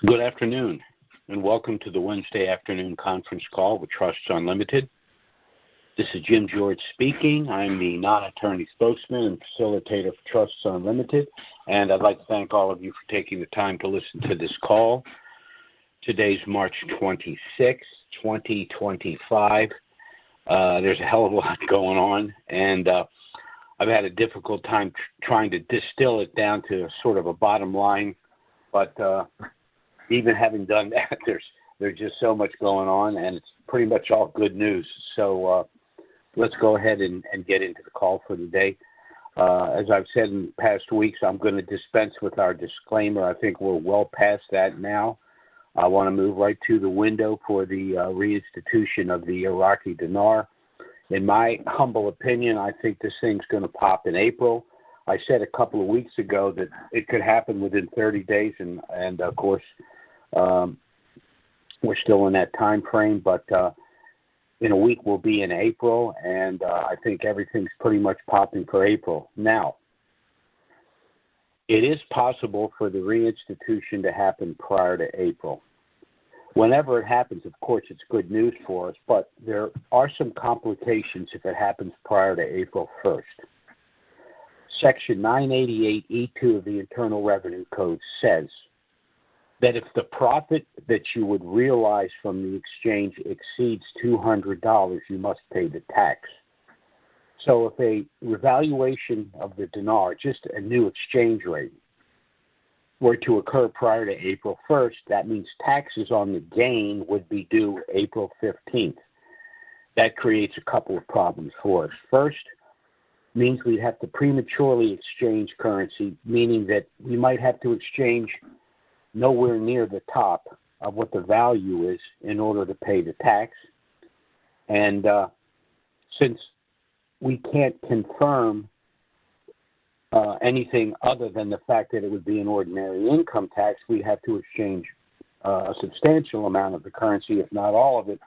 Good afternoon, and welcome to the Wednesday afternoon conference call with Trusts Unlimited. This is Jim George speaking. I'm the non-attorney spokesman and facilitator for Trusts Unlimited, and I'd like to thank all of you for taking the time to listen to this call. Today's March 26, 2025. There's a hell of a lot going on, and I've had a difficult time trying to distill it down to sort of a bottom line, but even having done that, there's just so much going on, and it's pretty much all good news. So let's go ahead and get into the call for today. As I've said in past weeks, I'm going to dispense with our disclaimer. I think we're well past that now. I want to move right to the window for the reinstitution of the Iraqi dinar. In my humble opinion, I think this thing's going to pop in April. I said a couple of weeks ago that it could happen within 30 days, and of course, we're still in that time frame, but in a week we'll be in April, and I think everything's pretty much popping for April. Now, it is possible for the reinstitution to happen prior to April. Whenever it happens, of course, it's good news for us, but there are some complications if it happens prior to April 1st. Section 988E2 of the Internal Revenue Code says that if the profit that you would realize from the exchange exceeds $200, you must pay the tax. So if a revaluation of the dinar, just a new exchange rate, were to occur prior to April 1st, that means taxes on the gain would be due April 15th. That creates a couple of problems for us. First, means we'd have to prematurely exchange currency, meaning that we might have to exchange nowhere near the top of what the value is in order to pay the tax. And since we can't confirm anything other than the fact that it would be an ordinary income tax, we have to exchange a substantial amount of the currency, if not all of it,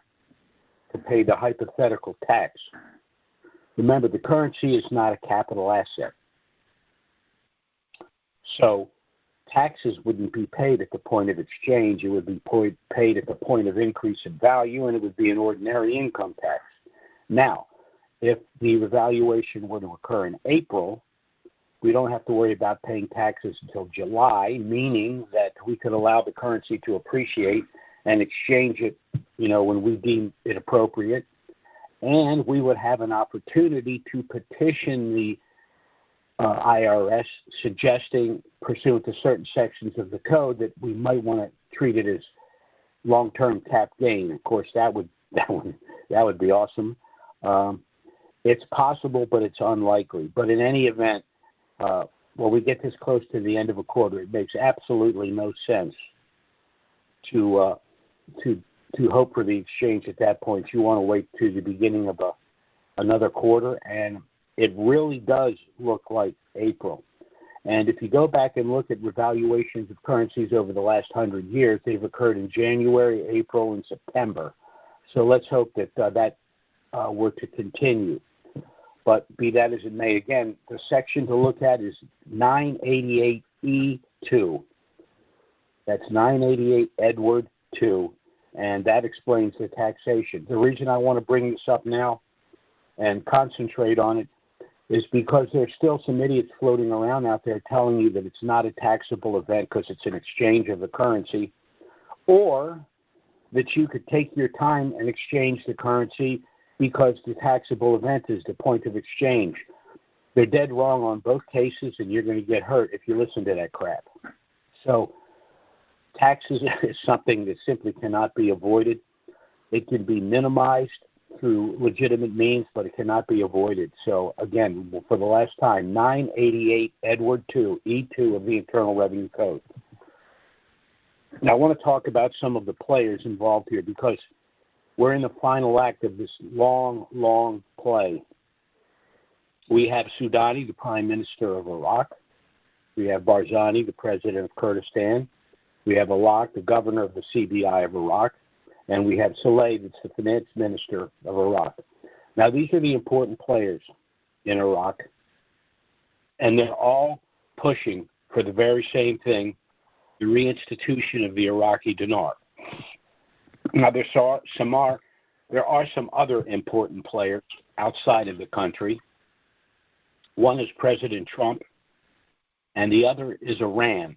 to pay the hypothetical tax. Remember, the currency is not a capital asset. So taxes wouldn't be paid at the point of exchange. It would be paid at the point of increase in value, and it would be an ordinary income tax. Now, if the revaluation were to occur in April, we don't have to worry about paying taxes until July, meaning that we could allow the currency to appreciate and exchange it, when we deem it appropriate. And we would have an opportunity to petition the IRS, suggesting, pursuant to certain sections of the code, that we might want to treat it as long-term cap gain. Of course, that would be awesome. It's possible, but it's unlikely. But in any event, when we get this close to the end of a quarter, it makes absolutely no sense to hope for the exchange at that point. You want to wait to the beginning of another quarter, and it really does look like April. And if you go back and look at revaluations of currencies over the last 100 years, they've occurred in January, April, and September. So let's hope that that were to continue. But be that as it may, again, the section to look at is 988E2. That's 988 Edward 2. And that explains the taxation. The reason I want to bring this up now and concentrate on it is because there's still some idiots floating around out there telling you that it's not a taxable event because it's an exchange of the currency, or that you could take your time and exchange the currency because the taxable event is the point of exchange. They're dead wrong on both cases, and you're going to get hurt if you listen to that crap. So taxes is something that simply cannot be avoided. It can be minimized through legitimate means, but it cannot be avoided. So, again, for the last time, 988 Edward 2, E2 of the Internal Revenue Code. Now, I want to talk about some of the players involved here because we're in the final act of this long, long play. We have Soudani, the Prime Minister of Iraq. We have Barzani, the President of Kurdistan. We have Alak, the Governor of the CBI of Iraq. And we have Saleh, that's the Finance Minister of Iraq. Now, these are the important players in Iraq, and they're all pushing for the very same thing the reinstitution of the Iraqi dinar. Now, there are some other important players outside of the country. One is President Trump, and the other is Iran.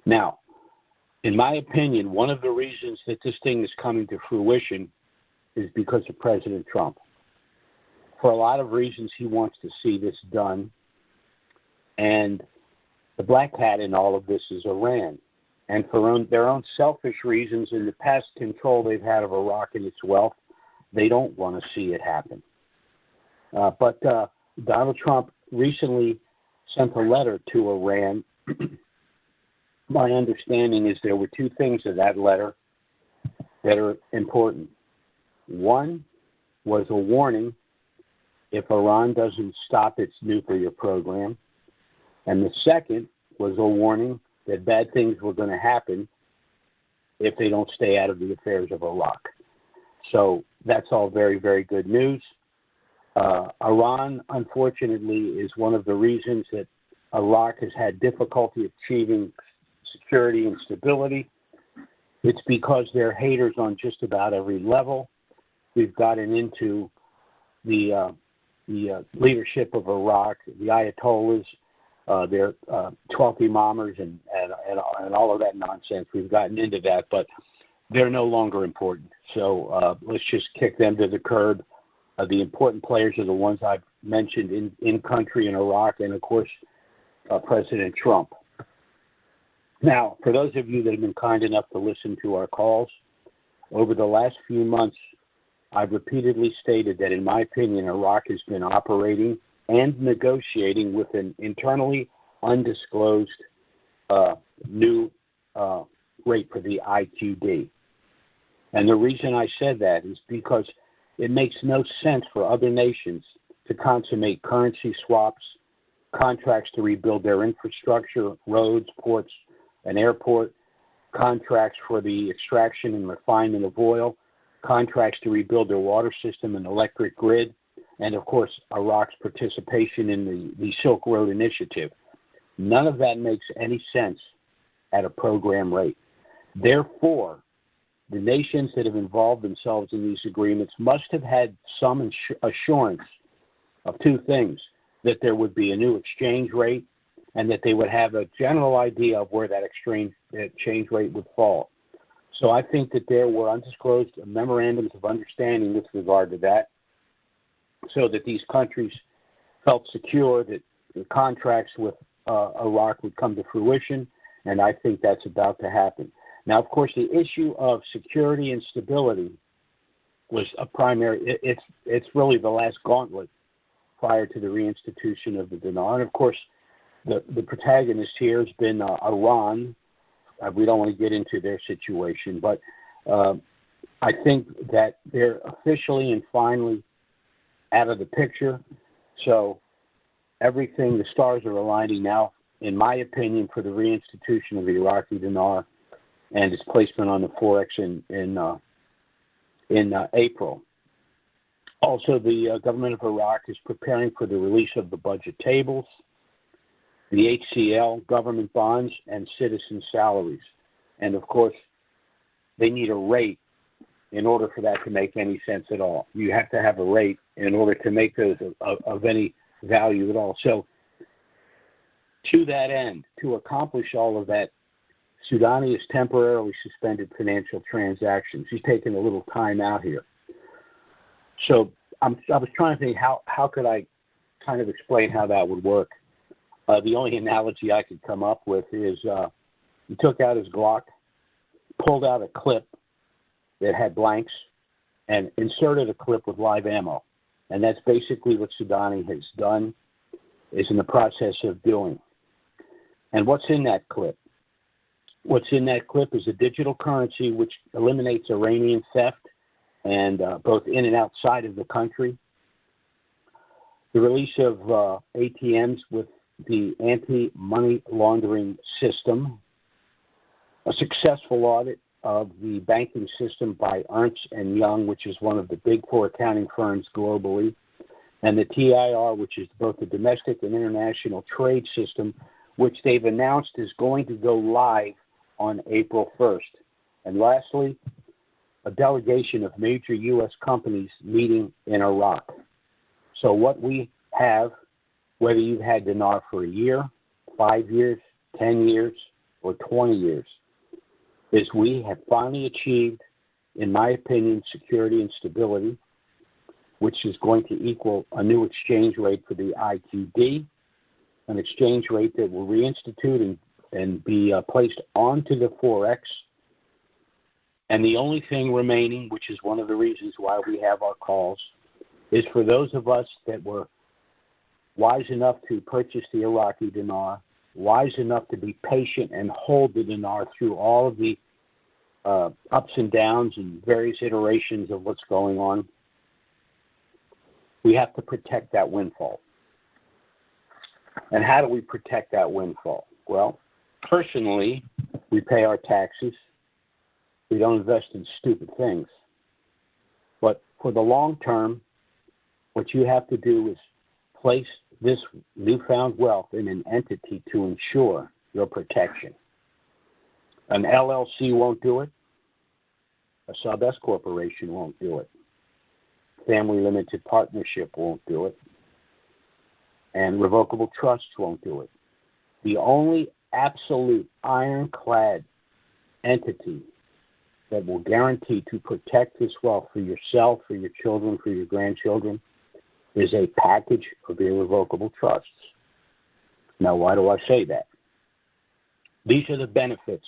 Now, in my opinion, one of the reasons that this thing is coming to fruition is because of President Trump. For a lot of reasons, he wants to see this done. And the black hat in all of this is Iran. And for their own selfish reasons, in the past control they've had of Iraq and its wealth, they don't want to see it happen. But Donald Trump recently sent a letter to Iran. My understanding is there were two things in that letter that are important. One was a warning if Iran doesn't stop its nuclear program. And the second was a warning that bad things were going to happen if they don't stay out of the affairs of Iraq. So that's all very, very good news. Iran, unfortunately, is one of the reasons that Iraq has had difficulty achieving security and stability. It's because they're haters on just about every level. We've gotten into the leadership of Iraq, the Ayatollahs, their 12th imamers, and all of that nonsense. We've gotten into that, but they're no longer important. So let's just kick them to the curb. The important players are the ones I've mentioned in country in Iraq, and of course President Trump. Now, for those of you that have been kind enough to listen to our calls, over the last few months, I've repeatedly stated that, in my opinion, Iraq has been operating and negotiating with an internally undisclosed new rate for the IQD. And the reason I said that is because it makes no sense for other nations to consummate currency swaps, contracts to rebuild their infrastructure, roads, ports, an airport, contracts for the extraction and refinement of oil, contracts to rebuild their water system and electric grid, and, of course, Iraq's participation in the Silk Road Initiative. None of that makes any sense at a program rate. Therefore, the nations that have involved themselves in these agreements must have had some assurance of two things: that there would be a new exchange rate and that they would have a general idea of where that exchange rate would fall. So I think that there were undisclosed memorandums of understanding with regard to that, so that these countries felt secure that the contracts with Iraq would come to fruition, and I think that's about to happen. Now, of course, the issue of security and stability was a primary. It's really the last gauntlet prior to the reinstitution of the dinar. And, of course, the protagonist here has been Iran. We don't want to get into their situation, but I think that they're officially and finally out of the picture. So everything, the stars are aligning now, in my opinion, for the reinstitution of the Iraqi dinar and its placement on the Forex in April. Also, the government of Iraq is preparing for the release of the budget tables, the HCL, government bonds, and citizen salaries. And, of course, they need a rate in order for that to make any sense at all. You have to have a rate in order to make those of any value at all. So, to that end, to accomplish all of that, Soudani has temporarily suspended financial transactions. He's taken a little time out here. So I was trying to think how could I kind of explain how that would work. The only analogy I could come up with is he took out his Glock, pulled out a clip that had blanks, and inserted a clip with live ammo. And that's basically what Soudani has done, is in the process of doing. And what's in that clip? What's in that clip is a digital currency which eliminates Iranian theft, and both in and outside of the country. The release of ATMs with the anti-money laundering system, a successful audit of the banking system by Ernst & Young, which is one of the big four accounting firms globally, and the TIR, which is both the domestic and international trade system, which they've announced is going to go live on April 1st. And lastly, a delegation of major U.S. companies meeting in Iraq. So what we have, whether you've had dinar for a year, 5 years, 10 years, or 20 years, is we have finally achieved, in my opinion, security and stability, which is going to equal a new exchange rate for the IQD, an exchange rate that will reinstitute and be placed onto the Forex. And the only thing remaining, which is one of the reasons why we have our calls, is for those of us that were wise enough to purchase the Iraqi dinar, wise enough to be patient and hold the dinar through all of the ups and downs and various iterations of what's going on. We have to protect that windfall. And how do we protect that windfall? Well, personally, we pay our taxes. We don't invest in stupid things. But for the long term, what you have to do is place this newfound wealth in an entity to ensure your protection. An LLC won't do it. A sub-S corporation won't do it. Family limited partnership won't do it. And revocable trusts won't do it. The only absolute ironclad entity that will guarantee to protect this wealth for yourself, for your children, for your grandchildren, is a package of irrevocable trusts. Now, why do I say that? These are the benefits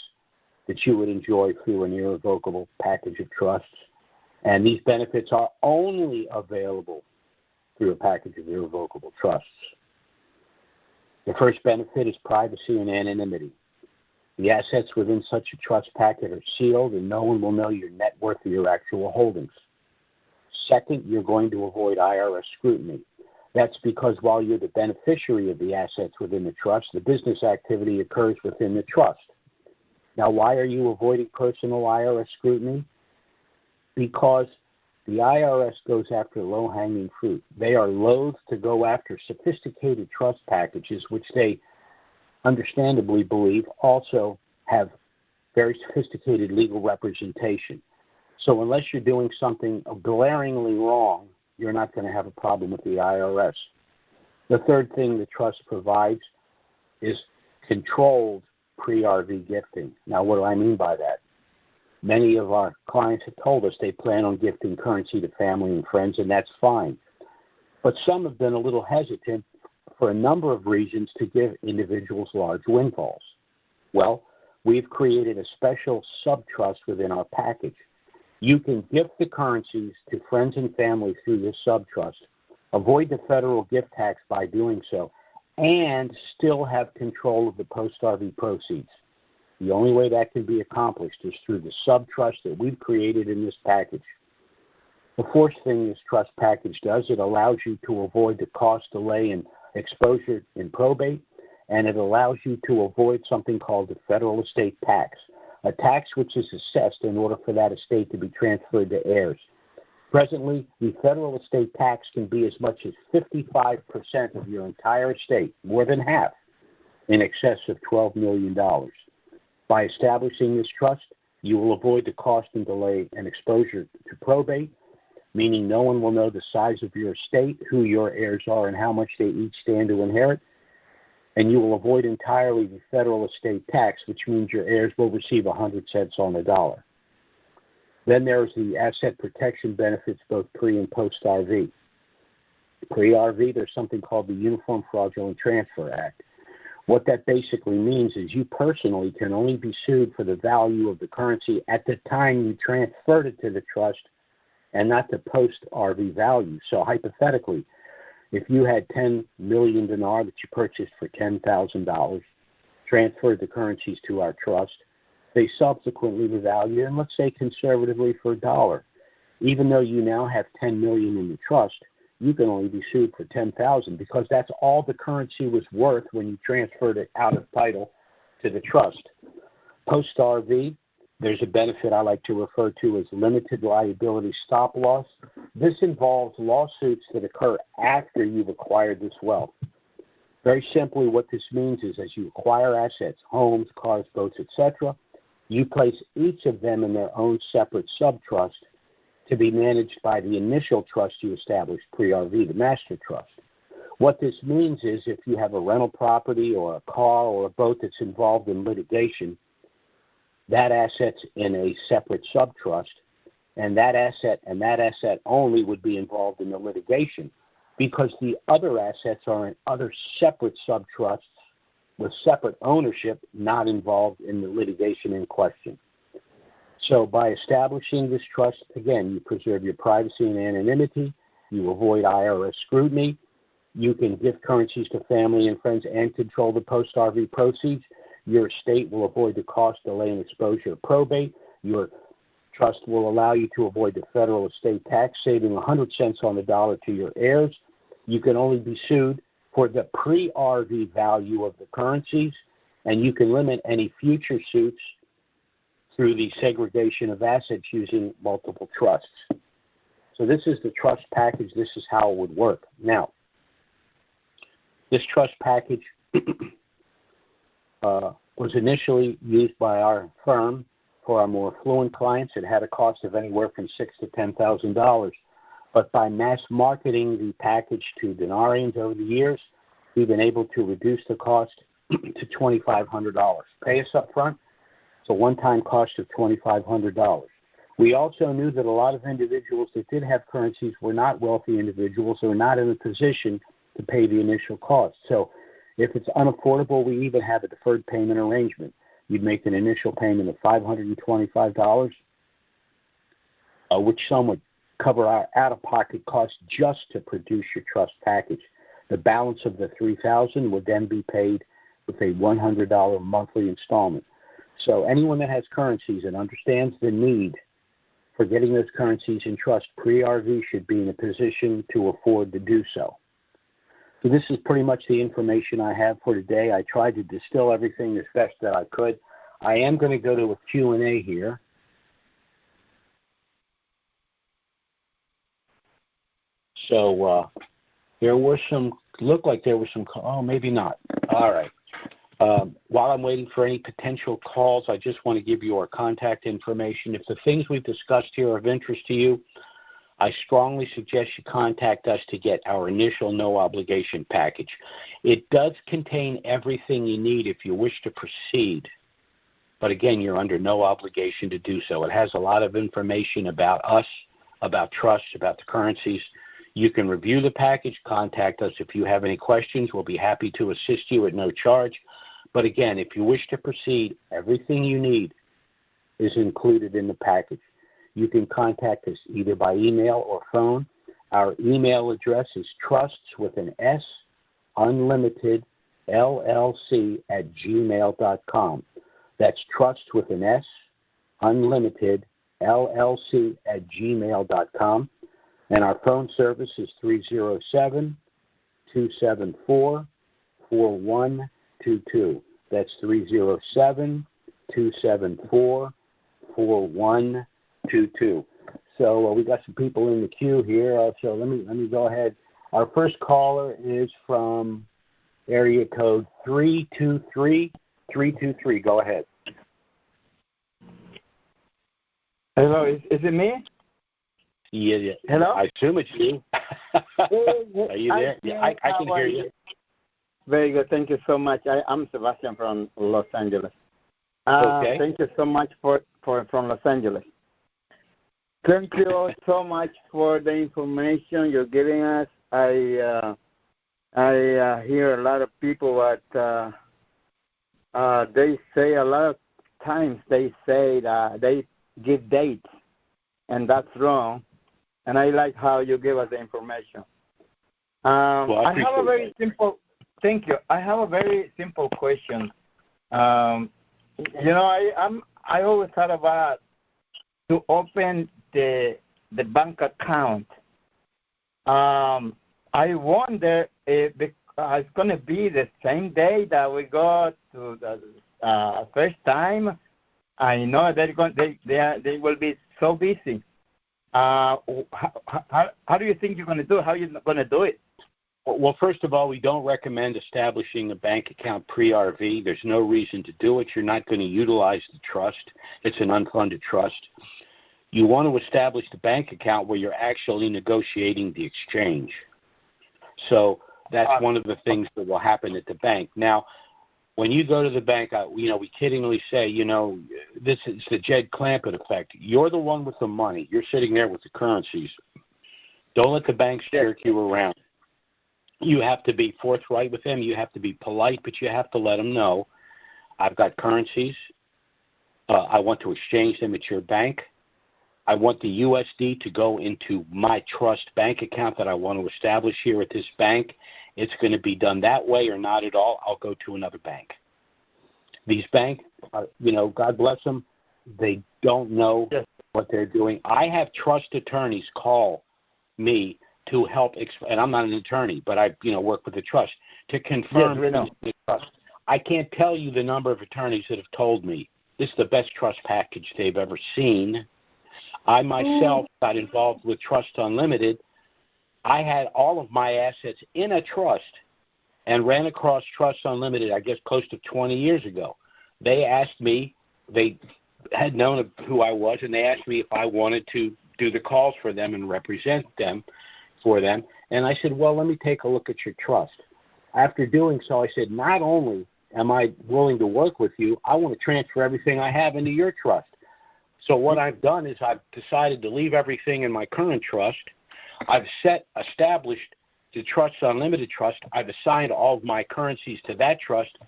that you would enjoy through an irrevocable package of trusts, and these benefits are only available through a package of irrevocable trusts. The first benefit is privacy and anonymity. The assets within such a trust packet are sealed, and no one will know your net worth or your actual holdings. Second, you're going to avoid IRS scrutiny. That's because while you're the beneficiary of the assets within the trust, the business activity occurs within the trust. Now, why are you avoiding personal IRS scrutiny? Because the IRS goes after low-hanging fruit. They are loath to go after sophisticated trust packages, which they understandably believe also have very sophisticated legal representation. So unless you're doing something glaringly wrong, you're not going to have a problem with the IRS. The third thing the trust provides is controlled pre-RV gifting. Now, what do I mean by that? Many of our clients have told us they plan on gifting currency to family and friends, and that's fine. But some have been a little hesitant for a number of reasons to give individuals large windfalls. Well, we've created a special sub-trust within our package. You can gift the currencies to friends and family through this sub-trust, avoid the federal gift tax by doing so, and still have control of the post-RV proceeds. The only way that can be accomplished is through the sub-trust that we've created in this package. The fourth thing this trust package does, it allows you to avoid the cost, delay, and exposure in probate, and it allows you to avoid something called the federal estate tax, a tax which is assessed in order for that estate to be transferred to heirs. Presently, the federal estate tax can be as much as 55% of your entire estate, more than half, in excess of $12 million. By establishing this trust, you will avoid the cost and delay and exposure to probate, meaning no one will know the size of your estate, who your heirs are, and how much they each stand to inherit. And you will avoid entirely the federal estate tax, which means your heirs will receive 100 cents on the dollar. Then there's the asset protection benefits, both pre- and post-RV. Pre-RV, there's something called the Uniform Fraudulent Transfer Act. What that basically means is you personally can only be sued for the value of the currency at the time you transferred it to the trust and not the post-RV value. So hypothetically, if you had 10 million dinar that you purchased for $10,000, transferred the currencies to our trust, they subsequently revalue, and let's say conservatively for $1. Even though you now have 10 million in the trust, you can only be sued for 10,000 because that's all the currency was worth when you transferred it out of title to the trust. Post-RV, there's a benefit I like to refer to as limited liability stop loss. This involves lawsuits that occur after you've acquired this wealth. Very simply, what this means is as you acquire assets, homes, cars, boats, etc., you place each of them in their own separate subtrust to be managed by the initial trust you established pre-RV, the master trust. What this means is if you have a rental property or a car or a boat that's involved in litigation, that asset's in a separate subtrust, and that asset only would be involved in the litigation because the other assets are in other separate subtrusts with separate ownership not involved in the litigation in question. So by establishing this trust, again, you preserve your privacy and anonymity, you avoid IRS scrutiny, you can give currencies to family and friends and control the post-RV proceeds. Your estate will avoid the cost, delay, and exposure to probate. Your trust will allow you to avoid the federal estate tax, saving 100 cents on the dollar to your heirs. You can only be sued for the pre-RV value of the currencies, and you can limit any future suits through the segregation of assets using multiple trusts. So this is the trust package. This is how it would work. Now, this trust package was initially used by our firm for our more affluent clients. It had a cost of anywhere from $6,000 to $10,000. But by mass marketing the package to denarians over the years, we've been able to reduce the cost to $2,500. Pay us up front. It's a one-time cost of $2,500. We also knew that a lot of individuals that did have currencies were not wealthy individuals or not in a position to pay the initial cost. So if it's unaffordable, we even have a deferred payment arrangement. You'd make an initial payment of $525, which some would cover our out-of-pocket costs just to produce your trust package. The balance of the $3,000 would then be paid with a $100 monthly installment. So anyone that has currencies and understands the need for getting those currencies in trust pre-RV should be in a position to afford to do so. So this is pretty much the information I have for today. I tried to distill everything as best that I could. I am going to go to a Q&A here. So there were some, looked like there were some, oh, maybe not. All right. While I'm waiting for any potential calls, I just want to give you our contact information. If the things we've discussed here are of interest to you, I strongly suggest you contact us to get our initial no-obligation package. It does contain everything you need if you wish to proceed. But again, you're under no obligation to do so. It has a lot of information about us, about trusts, about the currencies. You can review the package, contact us if you have any questions. We'll be happy to assist you at no charge. But again, if you wish to proceed, everything you need is included in the package. You can contact us either by email or phone. Our email address is trustsunlimitedllc@gmail.com. That's trustsunlimitedllc@gmail.com. And our phone service is 307-274-4122. That's 307-274-4122. So we got some people in the queue here. So let me go ahead. Our first caller is from area code 323. 323. Go ahead. Hello, is it me? Yeah. Hello? I assume it's you. Are you there? I can hear you. Very good. Thank you so much. I'm Sebastian from Los Angeles. Okay. Thank you so much from Los Angeles. Thank you so much for the information you're giving us. I hear a lot of people they say a lot of times they say that they give dates, and that's wrong. And I like how you give us the information. I have a very simple. Thank you. I have a very simple question. I always thought about to open the bank account. I wonder if it's going to be the same day that we go to the first time. I know they will be so busy. How do you think you're going to do it? How are you going to do it? Well, first of all, we don't recommend establishing a bank account pre-RV. There's no reason to do it. You're not going to utilize the trust. It's an unfunded trust. You want to establish the bank account where you're actually negotiating the exchange. So that's one of the things that will happen at the bank. Now, when you go to the bank, we kiddingly say, this is the Jed Clampett effect. You're the one with the money. You're sitting there with the currencies. Don't let the banks jerk you around. You have to be forthright with them. You have to be polite, but you have to let them know, I've got currencies. I want to exchange them at your bank. I want the USD to go into my trust bank account that I want to establish here at this bank. It's going to be done that way or not at all. I'll go to another bank. These banks, God bless them, they don't know what they're doing. I have trust attorneys call me to help, and I'm not an attorney, but I work with the trust, to confirm the trust. I can't tell you the number of attorneys that have told me this is the best trust package they've ever seen. I myself got involved with Trusts Unlimited. I had all of my assets in a trust and ran across Trusts Unlimited, I guess, close to 20 years ago. They asked me, they had known who I was, and they asked me if I wanted to do the calls for them and represent them for them. And I said, well, let me take a look at your trust. After doing so, I said, not only am I willing to work with you, I want to transfer everything I have into your trust. So what I've done is I've decided to leave everything in my current trust. I've established the Trusts Unlimited Trust. I've assigned all of my currencies to that trust.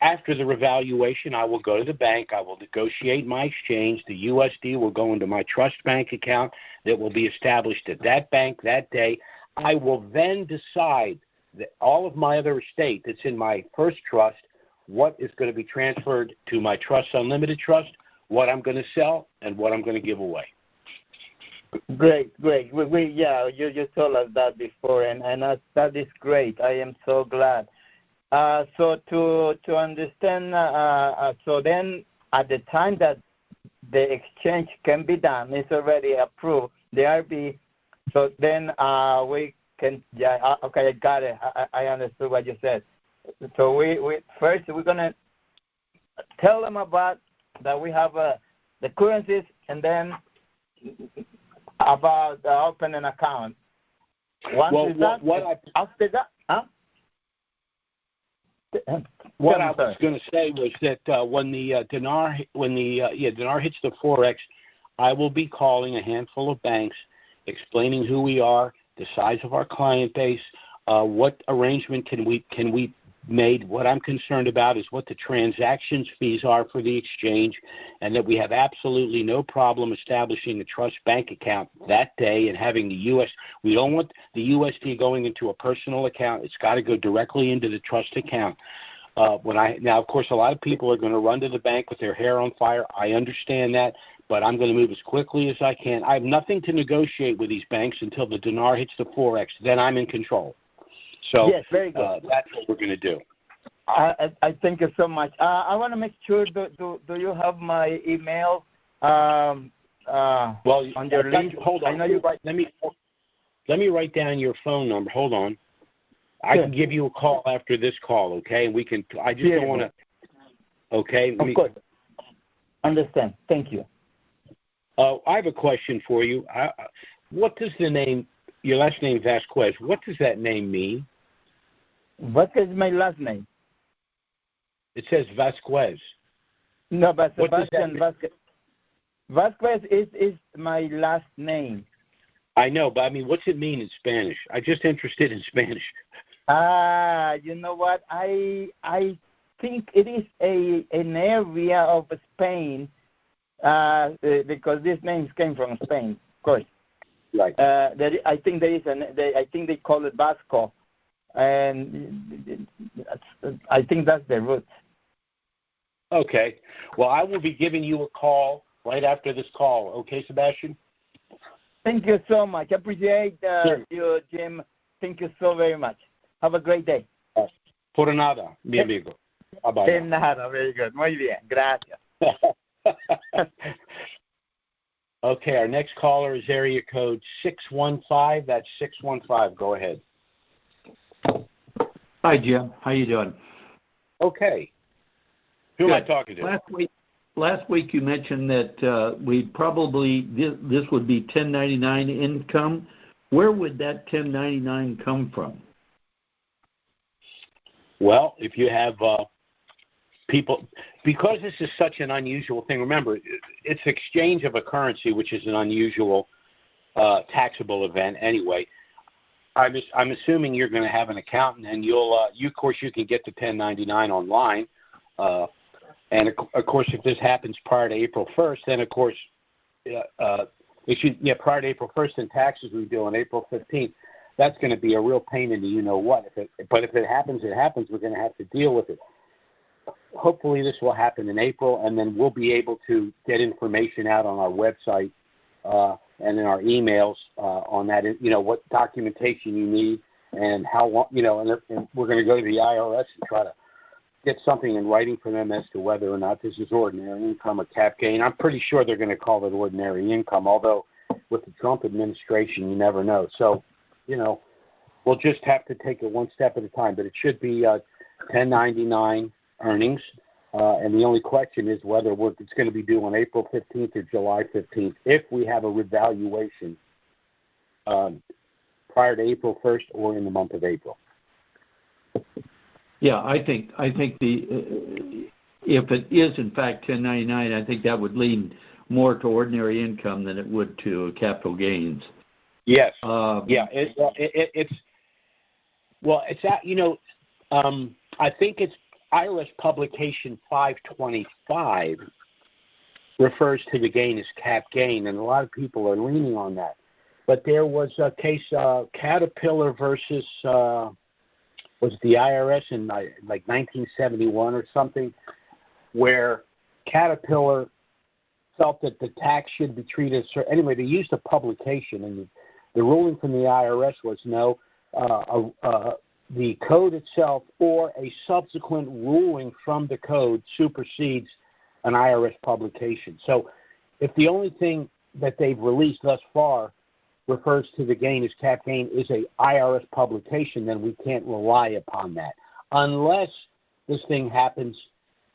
After the revaluation, I will go to the bank. I will negotiate my exchange. The USD will go into my trust bank account that will be established at that bank that day. I will then decide that all of my other estate that's in my first trust, what is going to be transferred to my Trusts Unlimited Trust, what I'm going to sell, and what I'm going to give away. Great. You told us that before, and that is great. I am so glad. So to understand, so then at the time that the exchange can be done, it's already approved, the RB, so then we can, okay, I got it. I understood what you said. So we first we're going to tell them about that we have the currencies, and then about opening an account. After that, What I was going to say was that when the dinar hits the forex, I will be calling a handful of banks, explaining who we are, the size of our client base, what arrangement can we made. What I'm concerned about is what the transactions fees are for the exchange, and that we have absolutely no problem establishing a trust bank account that day and having the U.S. We don't want the USD going into a personal account. It's got to go directly into the trust account. Now, of course, a lot of people are going to run to the bank with their hair on fire. I understand that, but I'm going to move as quickly as I can. I have nothing to negotiate with these banks until the dinar hits the forex. Then I'm in control. So yes, very good. That's what we're going to do. I thank you so much. I want to make sure, do you have my email on your list? Hold on. I know you write. Let me write down your phone number. Hold on. I can give you a call after this call, okay? And we can. I just don't want to. Okay. Of course. Understand. Thank you. I have a question for you. What does the name? Your last name Vasquez. What does that name mean? What is my last name? It says Vasquez. No, but Sebastian Vasquez. Vasquez is my last name. I know, but I mean, what's it mean in Spanish? I'm just interested in Spanish. You know what? I think it is an area of Spain because these names came from Spain, of course. Right. I think they call it Vasco, and I think that's the root. Okay. Well, I will be giving you a call right after this call. Okay, Sebastian? Thank you so much. I appreciate you, Jim. Thank you so very much. Have a great day. Por nada, mi amigo. Bye-bye. De nada. Very good. Muy bien. Gracias. Okay, our next caller is area code 615. That's 615. Go ahead. Hi, Jim. How you doing? Okay. Who am I talking to? Last week you mentioned that we'd probably this would be 1099 income. Where would that 1099 come from? Well, if you have people, because this is such an unusual thing, remember, it's exchange of a currency, which is an unusual taxable event anyway. I'm assuming you're going to have an accountant, and of course, you can get the 1099 online. And of course, if this happens prior to April 1st, then of course, prior to April 1st, and taxes we do on April 15th. That's going to be a real pain in the you-know-what. But if it happens, it happens. We're going to have to deal with it. Hopefully this will happen in April, and then we'll be able to get information out on our website and in our emails on that, what documentation you need and how long, and we're going to go to the IRS and try to get something in writing for them as to whether or not this is ordinary income or cap gain. I'm pretty sure they're going to call it ordinary income, although with the Trump administration, you never know. So, we'll just have to take it one step at a time. But it should be 1099 earnings. And the only question is whether it's going to be due on April 15th or July 15th if we have a revaluation prior to April 1st or in the month of April. Yeah, I think if it is in fact 1099, I think that would lean more to ordinary income than it would to capital gains. Yes. I think it's IRS publication 525 refers to the gain as cap gain, and a lot of people are leaning on that. But there was a case, Caterpillar versus was the IRS in like 1971 or something, where Caterpillar felt that the tax should be treated. Anyway, they used a publication, and the ruling from the IRS was no, the code itself or a subsequent ruling from the code supersedes an IRS publication. So if the only thing that they've released thus far refers to the gain as cap gain is a IRS publication, then we can't rely upon that. Unless this thing happens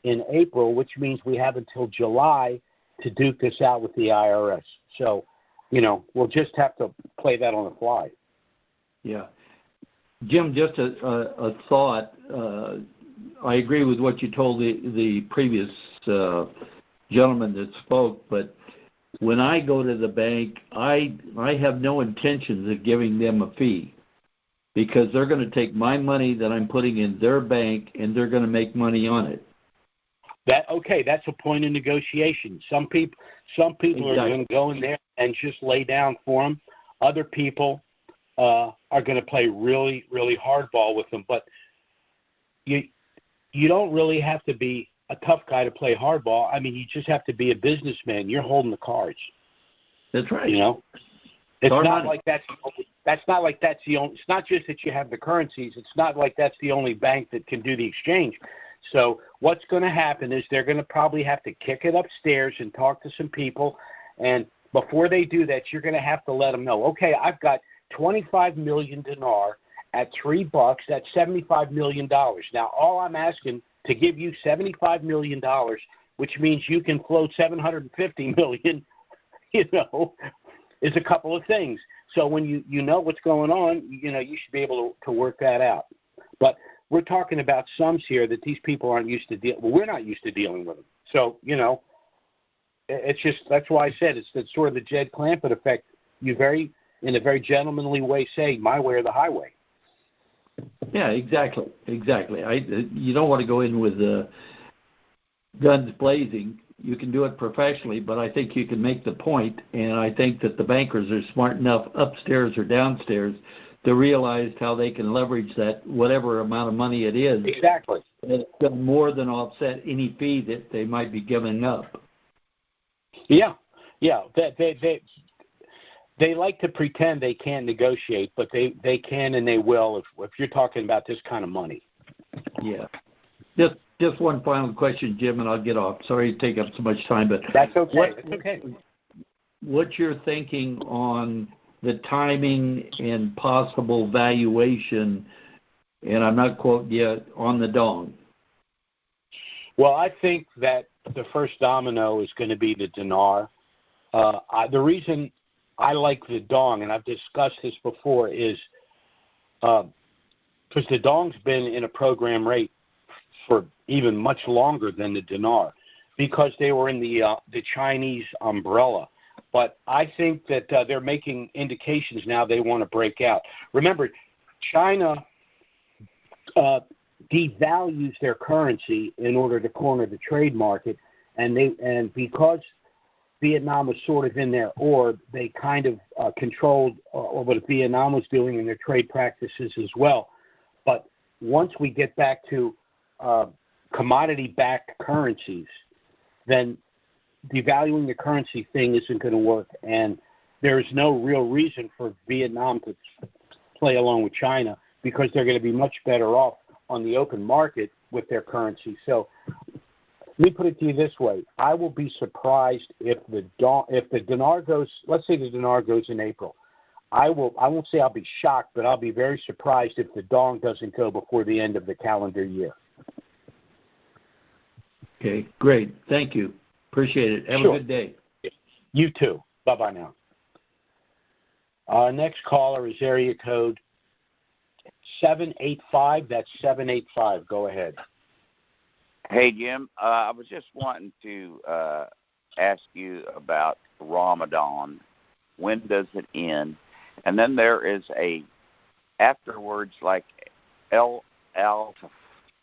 in April, which means we have until July to duke this out with the IRS. So, we'll just have to play that on the fly. Yeah. Jim, just a thought. I agree with what you told the previous gentleman that spoke, but when I go to the bank, I have no intentions of giving them a fee because they're going to take my money that I'm putting in their bank and they're going to make money on it. That's a point of negotiation. Some people exactly. Are going to go in there and just lay down for them. Other people are going to play really, really hardball with them. But you don't really have to be a tough guy to play hardball. I mean, you just have to be a businessman. You're holding the cards. That's right. It's not like that's the only. It's not just that you have the currencies. It's not like that's the only bank that can do the exchange. So what's going to happen is they're going to probably have to kick it upstairs and talk to some people. And before they do that, you're going to have to let them know, okay, I've got 25 million dinar at $3. That's $75 million. Now, all I'm asking to give you $75 million, which means you can float $750 million, is a couple of things. So when you know what's going on, you should be able to work that out. But we're talking about sums here that these people aren't used to dealing. Well, we're not used to dealing with them. So, it's just, that's why I said it's sort of the Jed Clampett effect. You in a very gentlemanly way say, my way or the highway. Yeah, exactly. You don't want to go in with guns blazing. You can do it professionally, but I think you can make the point, and I think that the bankers are smart enough upstairs or downstairs to realize how they can leverage that whatever amount of money it is. Exactly. And it's going to more than offset any fee that they might be giving up. Yeah. They like to pretend they can't negotiate, but they can and they will if you're talking about this kind of money. Yeah. Just one final question, Jim, and I'll get off. Sorry to take up so much time, but that's okay. That's okay. What's your thinking on the timing and possible valuation and I'm not quoting you on the dong. Well, I think that the first domino is going to be the dinar. The reason I like the dong, and I've discussed this before, is because the dong's been in a program rate for even much longer than the dinar, because they were in the Chinese umbrella. But I think that they're making indications now they want to break out. Remember, China devalues their currency in order to corner the trade market, and because Vietnam was sort of in their orb, they kind of controlled what Vietnam was doing in their trade practices as well. But once we get back to commodity-backed currencies, then devaluing the currency thing isn't going to work, and there's no real reason for Vietnam to play along with China, because they're going to be much better off on the open market with their currency. So let me put it to you this way. I will be surprised if the dinar goes, let's say the dinar goes in April. I won't say I'll be shocked, but I'll be very surprised if the dong doesn't go before the end of the calendar year. Okay, great. Thank you. Appreciate it. Have Sure. a good day. You too. Bye-bye now. Our next caller is area code 785. That's 785. Go ahead. Hey, Jim. I was just wanting to ask you about Ramadan. When does it end? And then there is afterwards, like El Tafar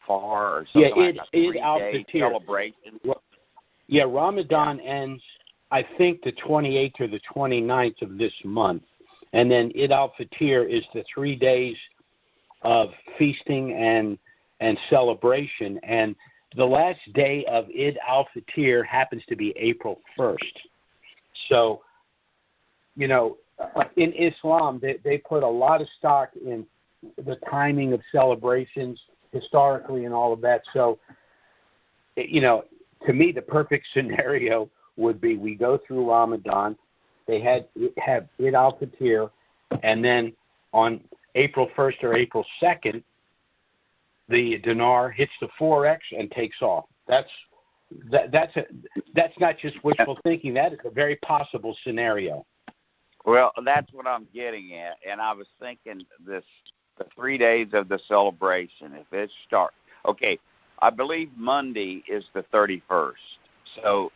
or something like a 3-day celebration. Yeah, Ramadan ends, I think, the 28th or the 29th of this month. And then Eid al-Fitr is the 3 days of feasting and celebration. And the last day of Eid al-Fitr happens to be April 1st. So, you know, in Islam, they put a lot of stock in the timing of celebrations historically and all of that. So, you know, to me, the perfect scenario would be we go through Ramadan, they have Eid al-Fitr, and then on April 1st or April 2nd, the dinar hits the 4X and takes off. That's not just wishful thinking. That is a very possible scenario. Well, that's what I'm getting at, and I was thinking the 3 days of the celebration. If it starts, okay, I believe Monday is the 31st. So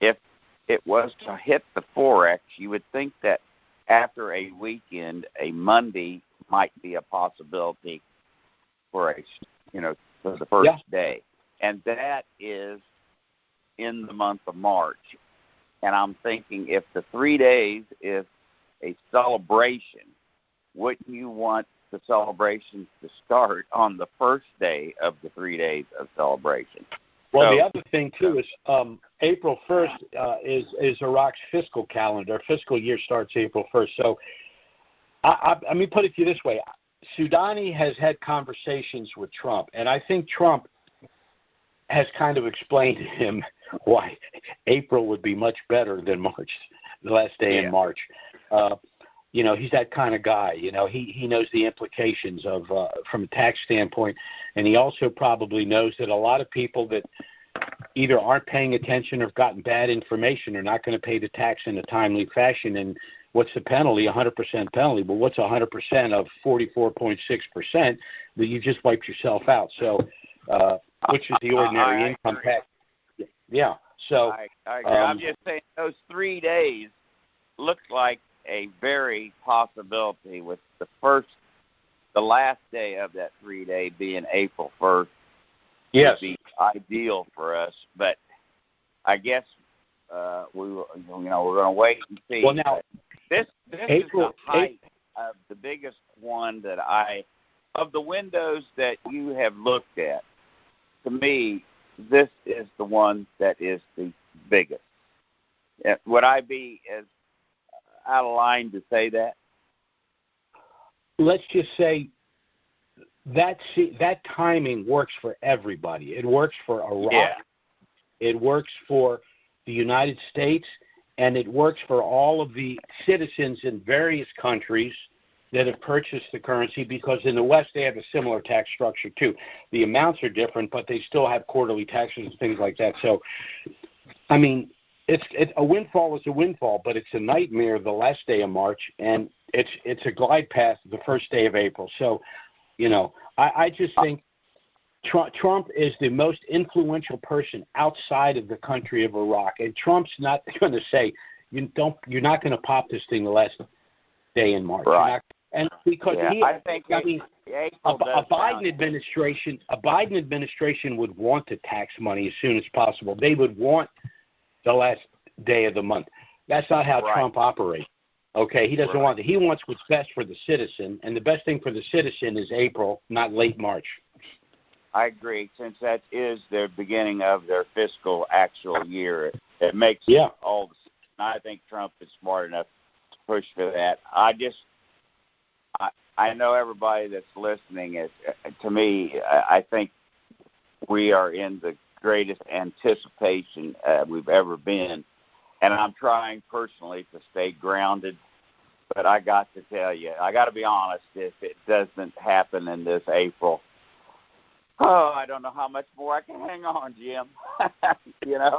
if it was to hit the 4X, you would think that after a weekend, a Monday might be a possibility for for the first day. And that is in the month of March. And I'm thinking if the 3 days is a celebration, wouldn't you want the celebrations to start on the first day of the 3 days of celebration? Well, the other thing, too, is April 1st is Iraq's fiscal calendar. Fiscal year starts April 1st. So let me put it to you this way. Soudani has had conversations with Trump, and I think Trump has kind of explained to him why April would be much better than March, the last day in March. You know, he's that kind of guy. You know, he knows the implications of from a tax standpoint, and he also probably knows that a lot of people that either aren't paying attention or have gotten bad information are not going to pay the tax in a timely fashion. And what's the penalty? 100% penalty. But what's 100% of 44.6%? That you just wiped yourself out. So, which is the ordinary income tax. Yeah. So I agree. I'm just saying those 3 days look like a very possibility, with the last day of that 3 day being April 1st. Yes. Would be ideal for us, but I guess we're going to wait and see. Well, now this April, is the height of the biggest one that of the windows that you have looked at. To me, this is the one that is the biggest. Would I be as out of line to say that? Let's just say that timing works for everybody. It works for Iraq. It works for the United States, and it works for all of the citizens in various countries that have purchased the currency, because in the West they have a similar tax structure too. The amounts are different, but they still have quarterly taxes and things like that. So, I mean, it's a windfall is a windfall, but it's a nightmare the last day of March, and it's a glide path the first day of April. So, you know, I just think Trump is the most influential person outside of the country of Iraq, and Trump's not going to say you're not going to pop this thing the last day in March. Right. And because I mean, a Biden administration would want to tax money as soon as possible. They would want the last day of the month. That's not how Trump operates. Okay, he doesn't want it. He wants what's best for the citizen, and the best thing for the citizen is April, not late March. I agree. Since that is the beginning of their fiscal actual year, it makes all the. I think Trump is smart enough to push for that. I know everybody that's listening is, to me, I think we are in the greatest anticipation we've ever been. And I'm trying personally to stay grounded. But I got to tell you, I got to be honest, if it doesn't happen in this April, I don't know how much more I can hang on, Jim. You know,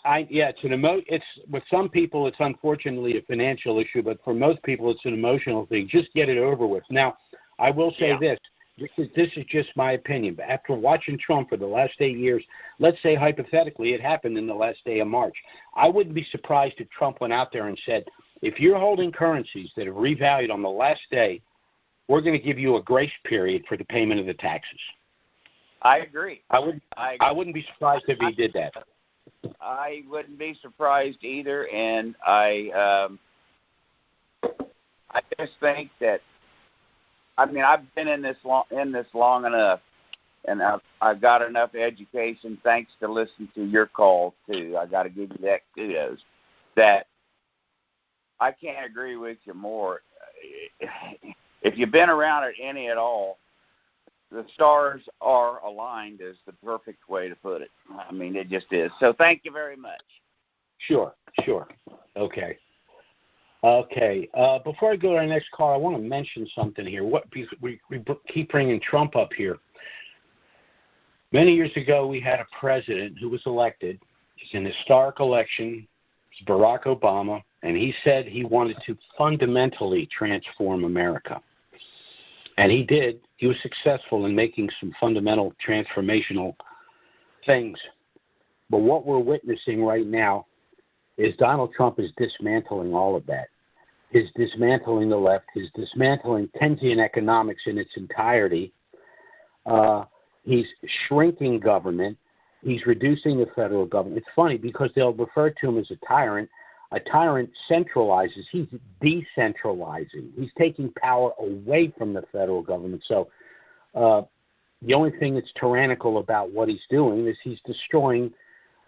it's with some people it's unfortunately a financial issue, but for most people it's an emotional thing. Just get it over with. Now, I will say this is just my opinion, but after watching Trump for the last 8 years, let's say hypothetically it happened in the last day of March, I wouldn't be surprised if Trump went out there and said, if you're holding currencies that have revalued on the last day, we're going to give you a grace period for the payment of the taxes. I agree. I wouldn't be surprised if he did that. I wouldn't be surprised either, and I just think that. I mean, I've been in this long enough, and I've got enough education. Thanks to listen to your call too. I got to give you that kudos. That I can't agree with you more. If you've been around it any at all, the stars are aligned is the perfect way to put it. I mean, it just is. So thank you very much. Sure. Okay. Before I go to our next call, I want to mention something here. We keep bringing Trump up here. Many years ago, we had a president who was elected. It's an historic election. It's Barack Obama, and he said he wanted to fundamentally transform America. And he did. He was successful in making some fundamental transformational things. But what we're witnessing right now is Donald Trump is dismantling all of that. He's dismantling the left. He's dismantling Keynesian economics in its entirety. He's shrinking government. He's reducing the federal government. It's funny because they'll refer to him as a tyrant. A tyrant centralizes. He's decentralizing. He's taking power away from the federal government. So the only thing that's tyrannical about what he's doing is he's destroying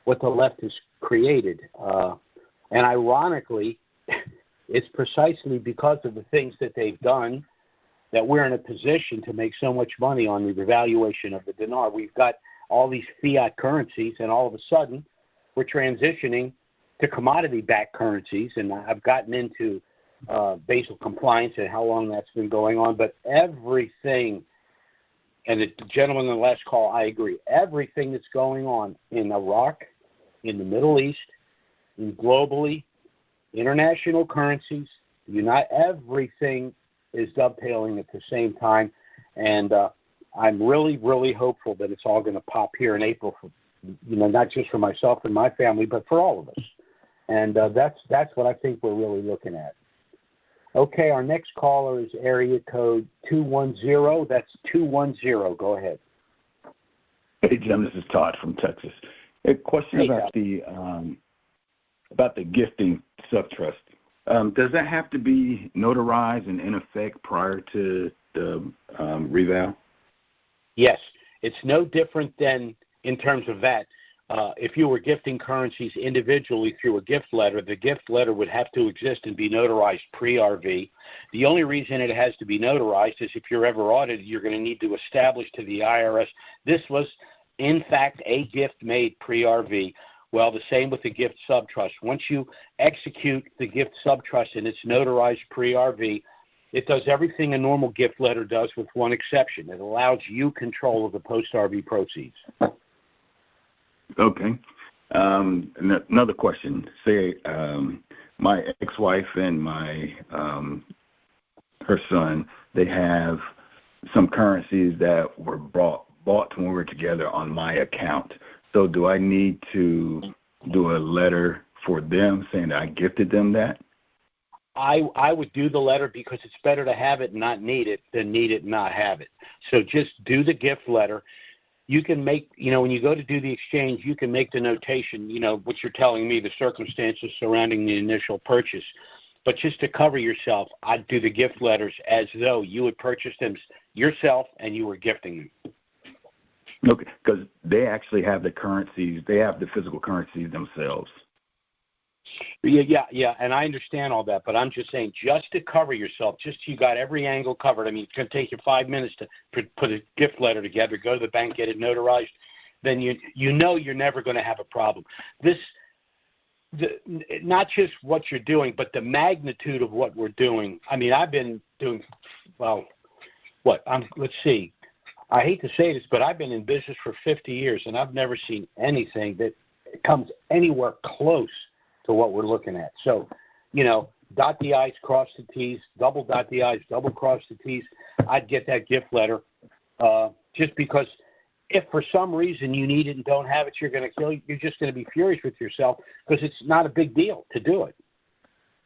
what the left has created. And ironically, it's precisely because of the things that they've done that we're in a position to make so much money on the revaluation of the dinar. We've got all these fiat currencies, and all of a sudden we're transitioning to commodity-backed currencies, and I've gotten into Basel compliance and how long that's been going on, but everything, and the gentleman in the last call, I agree, everything that's going on in Iraq, in the Middle East, and globally, international currencies, everything is dovetailing at the same time, and I'm really, really hopeful that it's all going to pop here in April, for, not just for myself and my family, but for all of us. And that's what I think we're really looking at. Okay, our next caller is area code 210. That's 210. Go ahead. Hey, Jim, this is Todd from Texas. A question about the gifting subtrust. Does that have to be notarized and in effect prior to the reval? Yes. It's no different than in terms of that. If you were gifting currencies individually through a gift letter, the gift letter would have to exist and be notarized pre-RV. The only reason it has to be notarized is if you're ever audited, you're going to need to establish to the IRS this was, in fact, a gift made pre-RV. Well, the same with the gift subtrust. Once you execute the gift subtrust and it's notarized pre-RV, It does everything a normal gift letter does with one exception. It allows you control of the post-RV proceeds. Okay. Another question. Say my ex-wife and my her son, they have some currencies that were bought when we were together on my account. So do I need to do a letter for them saying that I gifted them that? I would do the letter because it's better to have it and not need it than need it and not have it. So just do the gift letter. You can make, when you go to do the exchange, you can make the notation, what you're telling me, the circumstances surrounding the initial purchase. But just to cover yourself, I'd do the gift letters as though you had purchased them yourself and you were gifting them. Okay, because they actually have the currencies. They have the physical currencies themselves. Yeah, and I understand all that, but I'm just saying, just to cover yourself, just so you got every angle covered. I mean, it's going to take you 5 minutes to put a gift letter together, go to the bank, get it notarized, then you know you're never going to have a problem. Not just what you're doing, but the magnitude of what we're doing. I mean, I've been doing, let's see. I hate to say this, but I've been in business for 50 years, and I've never seen anything that comes anywhere close to what we're looking at. So, dot the I's, cross the T's, double dot the I's, double cross the T's. I'd get that gift letter just because if for some reason you need it and don't have it, you're going to kill you. You're just going to be furious with yourself because it's not a big deal to do it.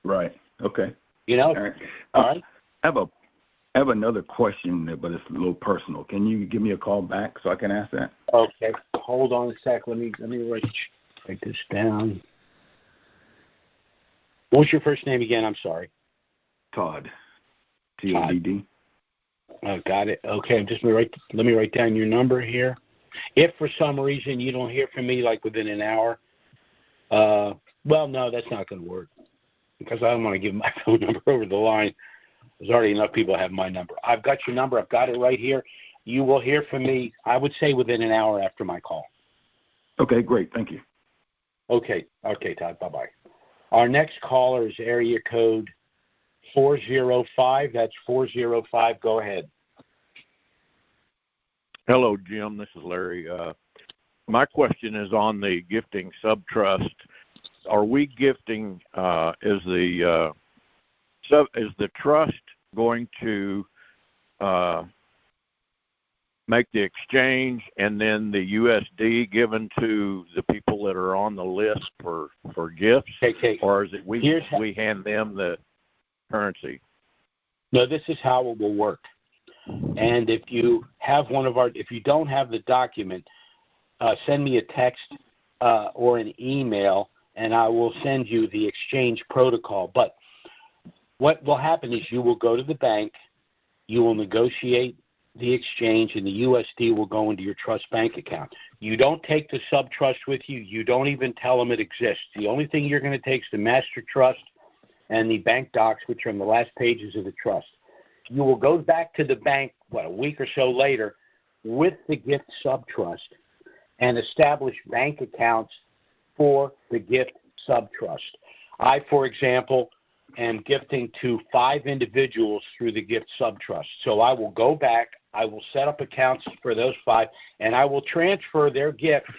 Right. Okay. All right. I have another question, but it's a little personal. Can you give me a call back so I can ask that? Okay. Hold on a sec. Let me write this down. What's your first name again? I'm sorry. Todd. Todd. Oh, got it. Okay, let me write down your number here. If for some reason you don't hear from me like within an hour, no, that's not going to work because I don't want to give my phone number over the line. There's already enough people have my number. I've got your number. I've got it right here. You will hear from me, I would say, within an hour after my call. Okay, great. Thank you. Okay, Todd. Bye-bye. Our next caller is area code 405. That's 405. Go ahead. Hello, Jim. This is Larry. My question is on the gifting subtrust. Are we gifting? Is the trust going to make the exchange and then the USD given to the people that are on the list for gifts, or is it we hand them the currency? No, this is how it will work. And if you have if you don't have the document, send me a text or an email, and I will send you the exchange protocol. But what will happen is you will go to the bank, you will negotiate the exchange, and the USD will go into your trust bank account. You don't take the subtrust with you. You don't even tell them it exists. The only thing you're going to take is the master trust and the bank docs, which are in the last pages of the trust. You will go back to the bank, a week or so later, with the gift subtrust and establish bank accounts for the gift subtrust. I, for example, am gifting to 5 individuals through the gift subtrust. So I will go back, I will set up accounts for those 5, and I will transfer their gift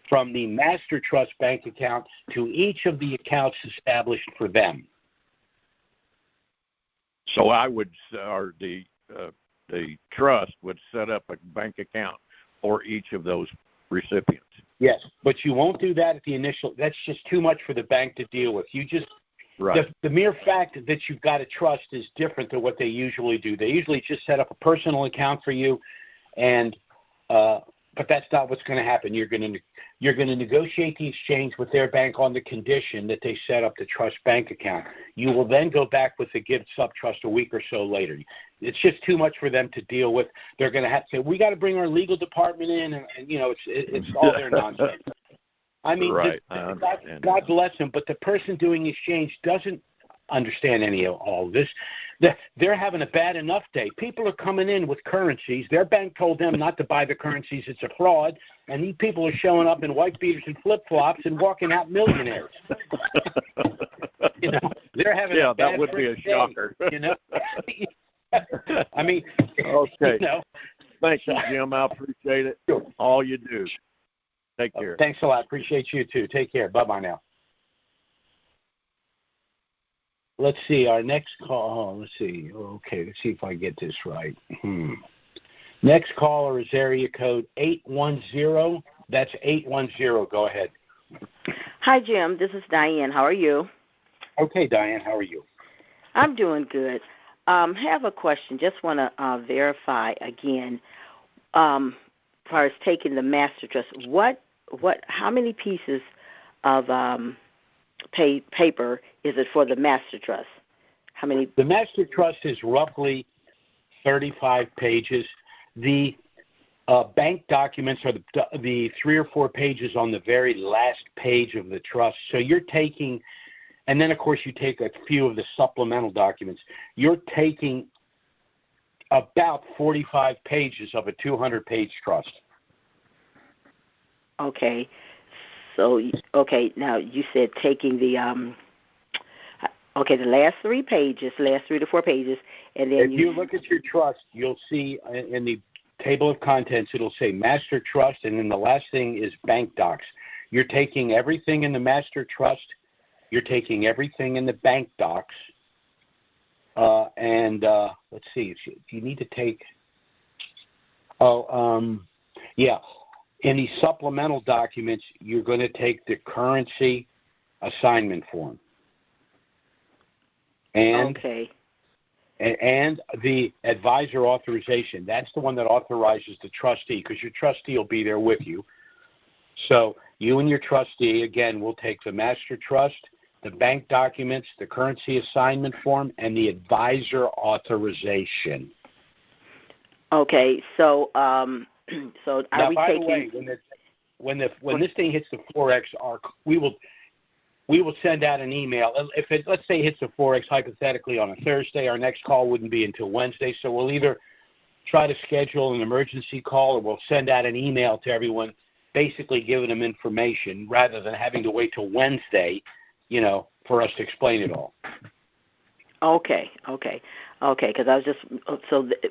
from the master trust bank account to each of the accounts established for them. So I would, or the trust would set up a bank account for each of those recipients. Yes, but you won't do that at the initial. That's just too much for the bank to deal with. You just right. The mere fact that you've got a trust is different than what they usually do. They usually just set up a personal account for you, and but that's not what's going to happen. You're going to negotiate the exchange with their bank on the condition that they set up the trust bank account. You will then go back with the gift subtrust a week or so later. It's just too much for them to deal with. They're going to have to say, we got to bring our legal department in, and it's all their nonsense. I mean, right. God bless them, but the person doing the exchange doesn't understand any of all of this. They're having a bad enough day. People are coming in with currencies. Their bank told them not to buy the currencies. It's a fraud. And these people are showing up in white beaters and flip-flops and walking out millionaires. they're having yeah, a bad that would be a day, shocker. you know. I mean, okay. You know. Thank you, Jim. I appreciate it. Sure. All you do. Take care. Thanks a lot. Appreciate you too. Take care. Bye-bye now. Let's see. Our next call. Let's see. Okay. Let's see if I get this right. Next caller is area code 810. That's 810. Go ahead. Hi, Jim. This is Diane. How are you? Okay, Diane. How are you? I'm doing good. Have a question. Just want to verify again. As far as taking the master trust, how many pieces of paper is it for the master trust? How many? The master trust is roughly 35 pages. The bank documents are the 3 or 4 pages on the very last page of the trust. So you're taking, and then of course you take a few of the supplemental documents. You're taking about 45 pages of a 200-page trust. Okay. So, now you said taking the the last 3 pages, last 3 to 4 pages, and then if you look at your trust, you'll see in the table of contents, it'll say master trust, and then the last thing is bank docs. You're taking everything in the master trust, you're taking everything in the bank docs, and let's see, you need to take, in the supplemental documents, you're going to take the currency assignment form. And the advisor authorization. That's the one that authorizes the trustee, because your trustee will be there with you. So you and your trustee, again, will take the master trust, the bank documents, the currency assignment form, and the advisor authorization. Okay, so so are now, we by taking? the way, when this thing hits the 4X arc, we will send out an email. If it, let's say, hits the 4X hypothetically on a Thursday, our next call wouldn't be until Wednesday. So we'll either try to schedule an emergency call, or we'll send out an email to everyone, basically giving them information rather than having to wait till Wednesday, for us to explain it all. Okay. Because I was just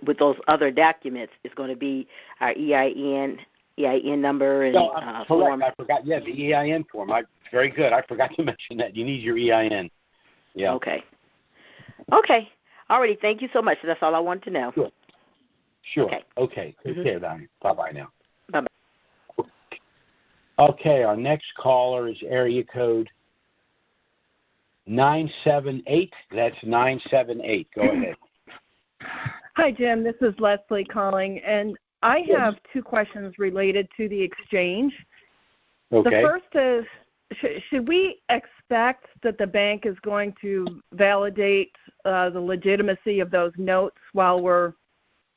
with those other documents, it's going to be our EIN number and form. I forgot. Yeah, the EIN form. Very good. I forgot to mention that. You need your EIN. Yeah. Okay. Alrighty. Thank you so much. That's all I wanted to know. Sure. Okay. Take care, Donnie. Bye-bye now. Bye-bye. Okay. Our next caller is area code 978. That's 978. Go ahead. Hi, Jim. This is Leslie calling, and I have 2 questions related to the exchange. Okay. The first is, should we expect that the bank is going to validate the legitimacy of those notes while we're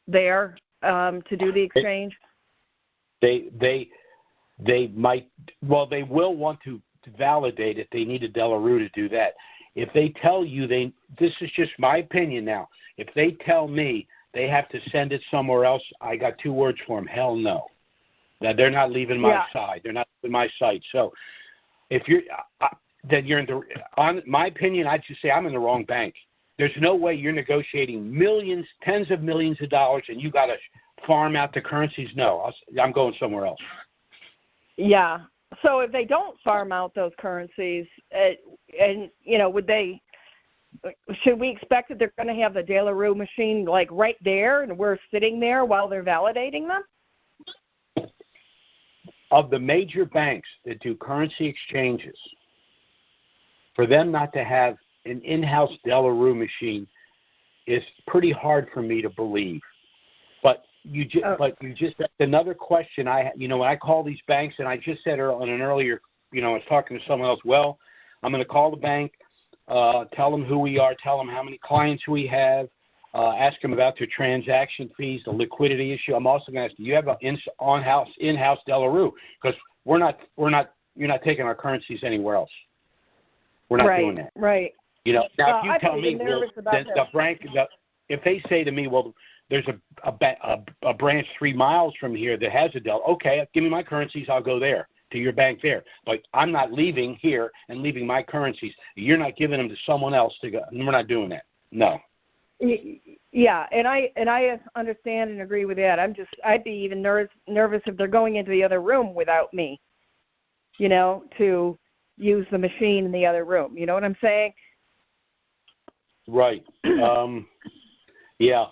there to do the exchange? They might. Well, they will want to validate it. They need a Delarue to do that. If they tell you this is just my opinion now. If they tell me they have to send it somewhere else, I got 2 words for them. Hell no. Now, they're not leaving my side. They're not leaving my site. So if you're then you're on my opinion, I'd just say I'm in the wrong bank. There's no way you're negotiating millions, tens of millions of dollars, and you got to farm out the currencies. No, I'm going somewhere else. Yeah. So if they don't farm out those currencies, should we expect that they're going to have the Delarue machine like right there, and we're sitting there while they're validating them? Of the major banks that do currency exchanges, for them not to have an in-house Delarue machine is pretty hard for me to believe. But that's another question. When I call these banks, and I just said on an earlier, I was talking to someone else. Well, I'm going to call the bank, tell them who we are, tell them how many clients we have, ask them about their transaction fees, the liquidity issue. I'm also going to ask, do you have an in-house Delarue? Because you're not taking our currencies anywhere else. We're not doing that. Right. Now if you tell me, if they say to me, well, there's a branch 3 miles from here that has a Del. Okay, give me my currencies. I'll go there. to your bank there. But I'm not leaving here and leaving my currencies. You're not giving them to someone else to go. We're not doing that. No. Yeah, and I understand and agree with that. I'd be even nervous if they're going into the other room without me, to use the machine in the other room. You know what I'm saying? Right. Yeah.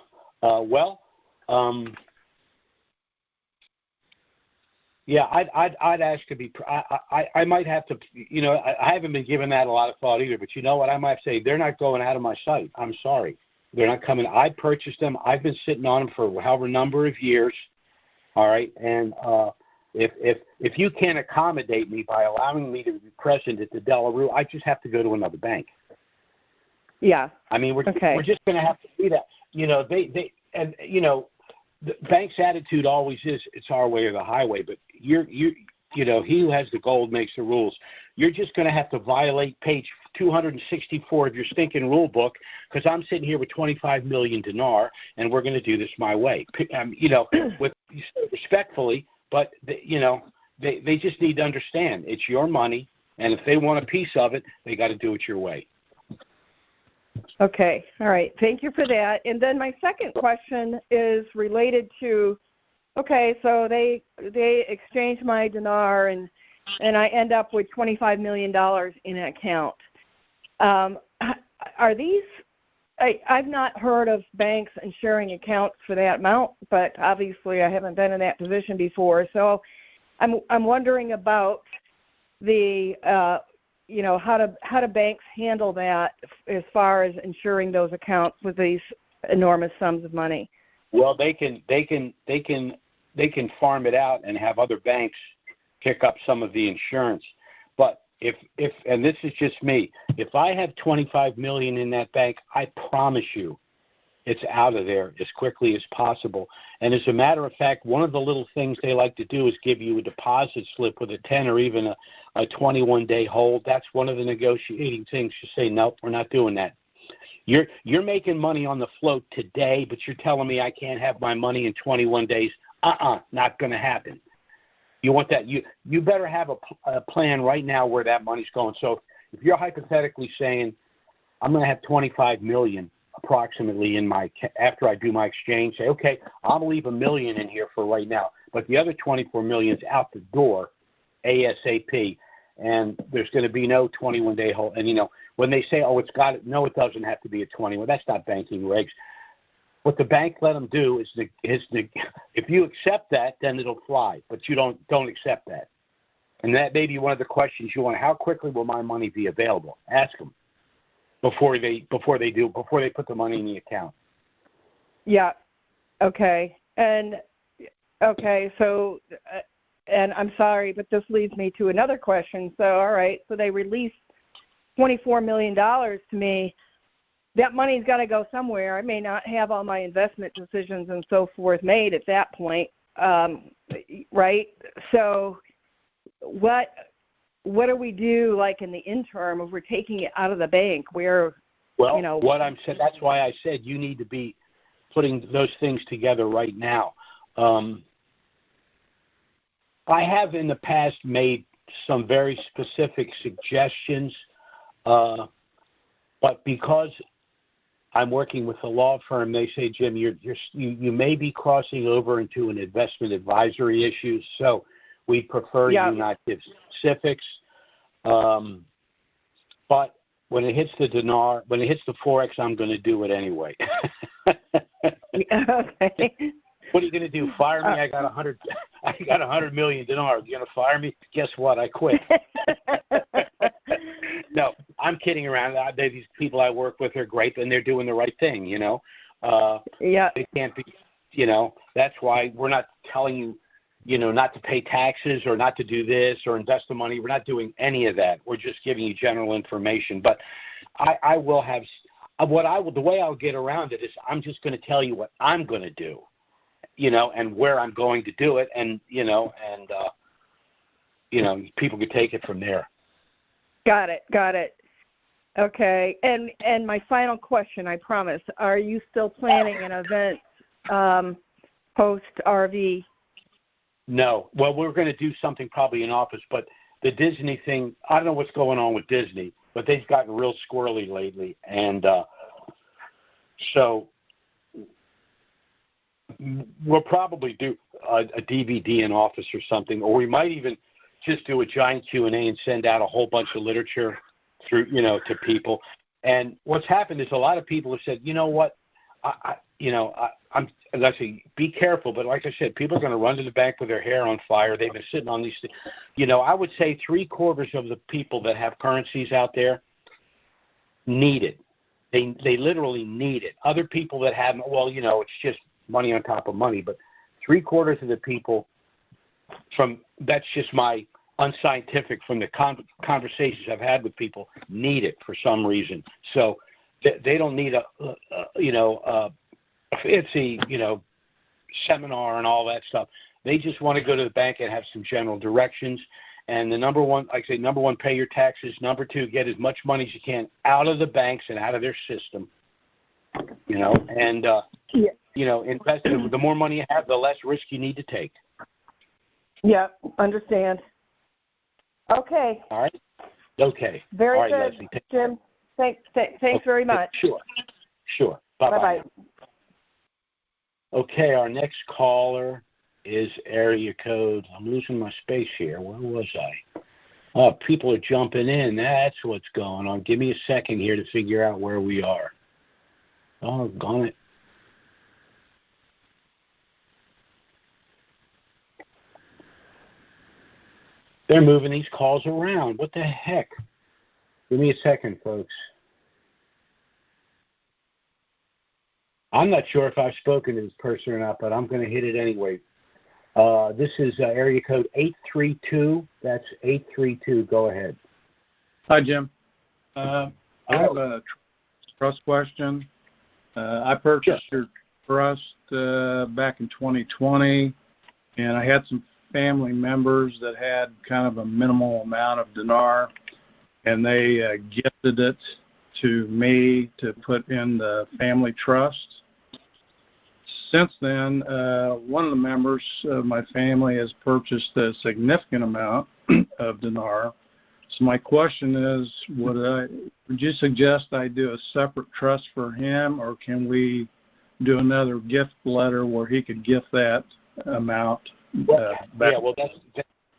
Yeah, I'd ask to be. I might have to. I haven't been giving that a lot of thought either. But you know what? I might say they're not going out of my sight. I'm sorry, they're not coming. I purchased them. I've been sitting on them for however number of years. All right, and if you can't accommodate me by allowing me to be present at the Delarue, I just have to go to another bank. Yeah. I mean, we're just going to have to do that. The bank's attitude always is it's our way or the highway. But he who has the gold makes the rules. You're just going to have to violate page 264 of your stinking rule book because I'm sitting here with 25 million dinar, and we're going to do this my way. With respectfully, but they just need to understand it's your money, and if they want a piece of it, they got to do it your way. Okay. All right. Thank you for that. And then my second question is related to, okay, so they exchange my dinar and I end up with $25 million in an account. Are these, I've not heard of banks insuring accounts for that amount, but obviously I haven't been in that position before. So I'm wondering about the, how do banks handle that as far as insuring those accounts with these enormous sums of money? Well, they can farm it out and have other banks pick up some of the insurance. But if and this is just me, if I have $25 million in that bank, I promise you, it's out of there as quickly as possible. And as a matter of fact, one of the little things they like to do is give you a deposit slip with a 10 or even a 21-day hold. That's one of the negotiating things. You say, nope, we're not doing that. You're making money on the float today, but you're telling me I can't have my money in 21 days. Not going to happen. You want that? You better have a plan right now where that money's going. So if you're hypothetically saying, I'm going to have $25 million approximately in after I do my exchange, say, okay, I'll leave $1 million in here for right now, but the other $24 million is out the door ASAP, and there's going to be no 21-day hold. And when they say, it doesn't have to be a 21. That's not banking regs. What the bank let them do is if you accept that, then it'll fly, but you don't accept that. And that may be one of the questions you want. How quickly will my money be available? Ask them. Before they put the money in the account. Yeah. Okay. And so and I'm sorry, but this leads me to another question. So all right, so they release $24 million to me. That money's got to go somewhere. I may not have all my investment decisions and so forth made at that point, right? So what do we do, like in the interim, if we're taking it out of the bank? What I'm saying, that's why I said you need to be putting those things together right now. I have in the past made some very specific suggestions, but because I'm working with a law firm, they say, Jim, you may be crossing over into an investment advisory issue, so we prefer you not give specifics. But when it hits the dinar, when it hits the Forex, I'm going to do it anyway. Okay. What are you going to do? Fire me? I got 100 million dinars. You going to fire me? Guess what? I quit. No, I'm kidding around. These people I work with are great, and they're doing the right thing. It can't be. That's why we're not telling you, not to pay taxes or not to do this or invest the money. We're not doing any of that. We're just giving you general information. But I will have the way I'll get around it is I'm just going to tell you what I'm going to do, and where I'm going to do it, and people could take it from there. Got it. Okay. And my final question, I promise, are you still planning an event post RV? No. Well, we're going to do something probably in office, but the Disney thing, I don't know what's going on with Disney, but they've gotten real squirrely lately. And so we'll probably do a DVD in office or something, or we might even just do a giant Q&A and send out a whole bunch of literature through, to people. And what's happened is a lot of people have said, you know what, I'm say be careful, but like I said, people are going to run to the bank with their hair on fire. They've been sitting on these things. I would say 3/4 of the people that have currencies out there need it. They literally need it. Other people that haven't, it's just money on top of money, but 3/4 of the people that's just my unscientific from the conversations I've had with people need it for some reason. So they don't need a fancy, seminar and all that stuff. They just want to go to the bank and have some general directions. And the number one, pay your taxes. Number 2, get as much money as you can out of the banks and out of their system. Invest. The more money you have, the less risk you need to take. Yeah, understand. Okay. All right. Okay. Very all right, good, Leslie. Jim. Thanks very much. Sure. Bye-bye. Bye-bye. Okay, our next caller is area code. I'm losing my space here. Where was I? Oh, people are jumping in. That's what's going on. Give me a second here to figure out where we are. Oh, gone it. They're moving these calls around. What the heck? Give me a second, folks. I'm not sure if I've spoken to this person or not, but I'm going to hit it anyway. This is area code 832. That's 832. Go ahead. Hi, Jim. I have a trust question. I purchased your trust back in 2020, and I had some family members that had kind of a minimal amount of dinar, and they gifted it to me to put in the family trust. Since then, one of the members of my family has purchased a significant amount of dinar. So my question is, would you suggest I do a separate trust for him, or can we do another gift letter where he could gift that amount back? Yeah, well,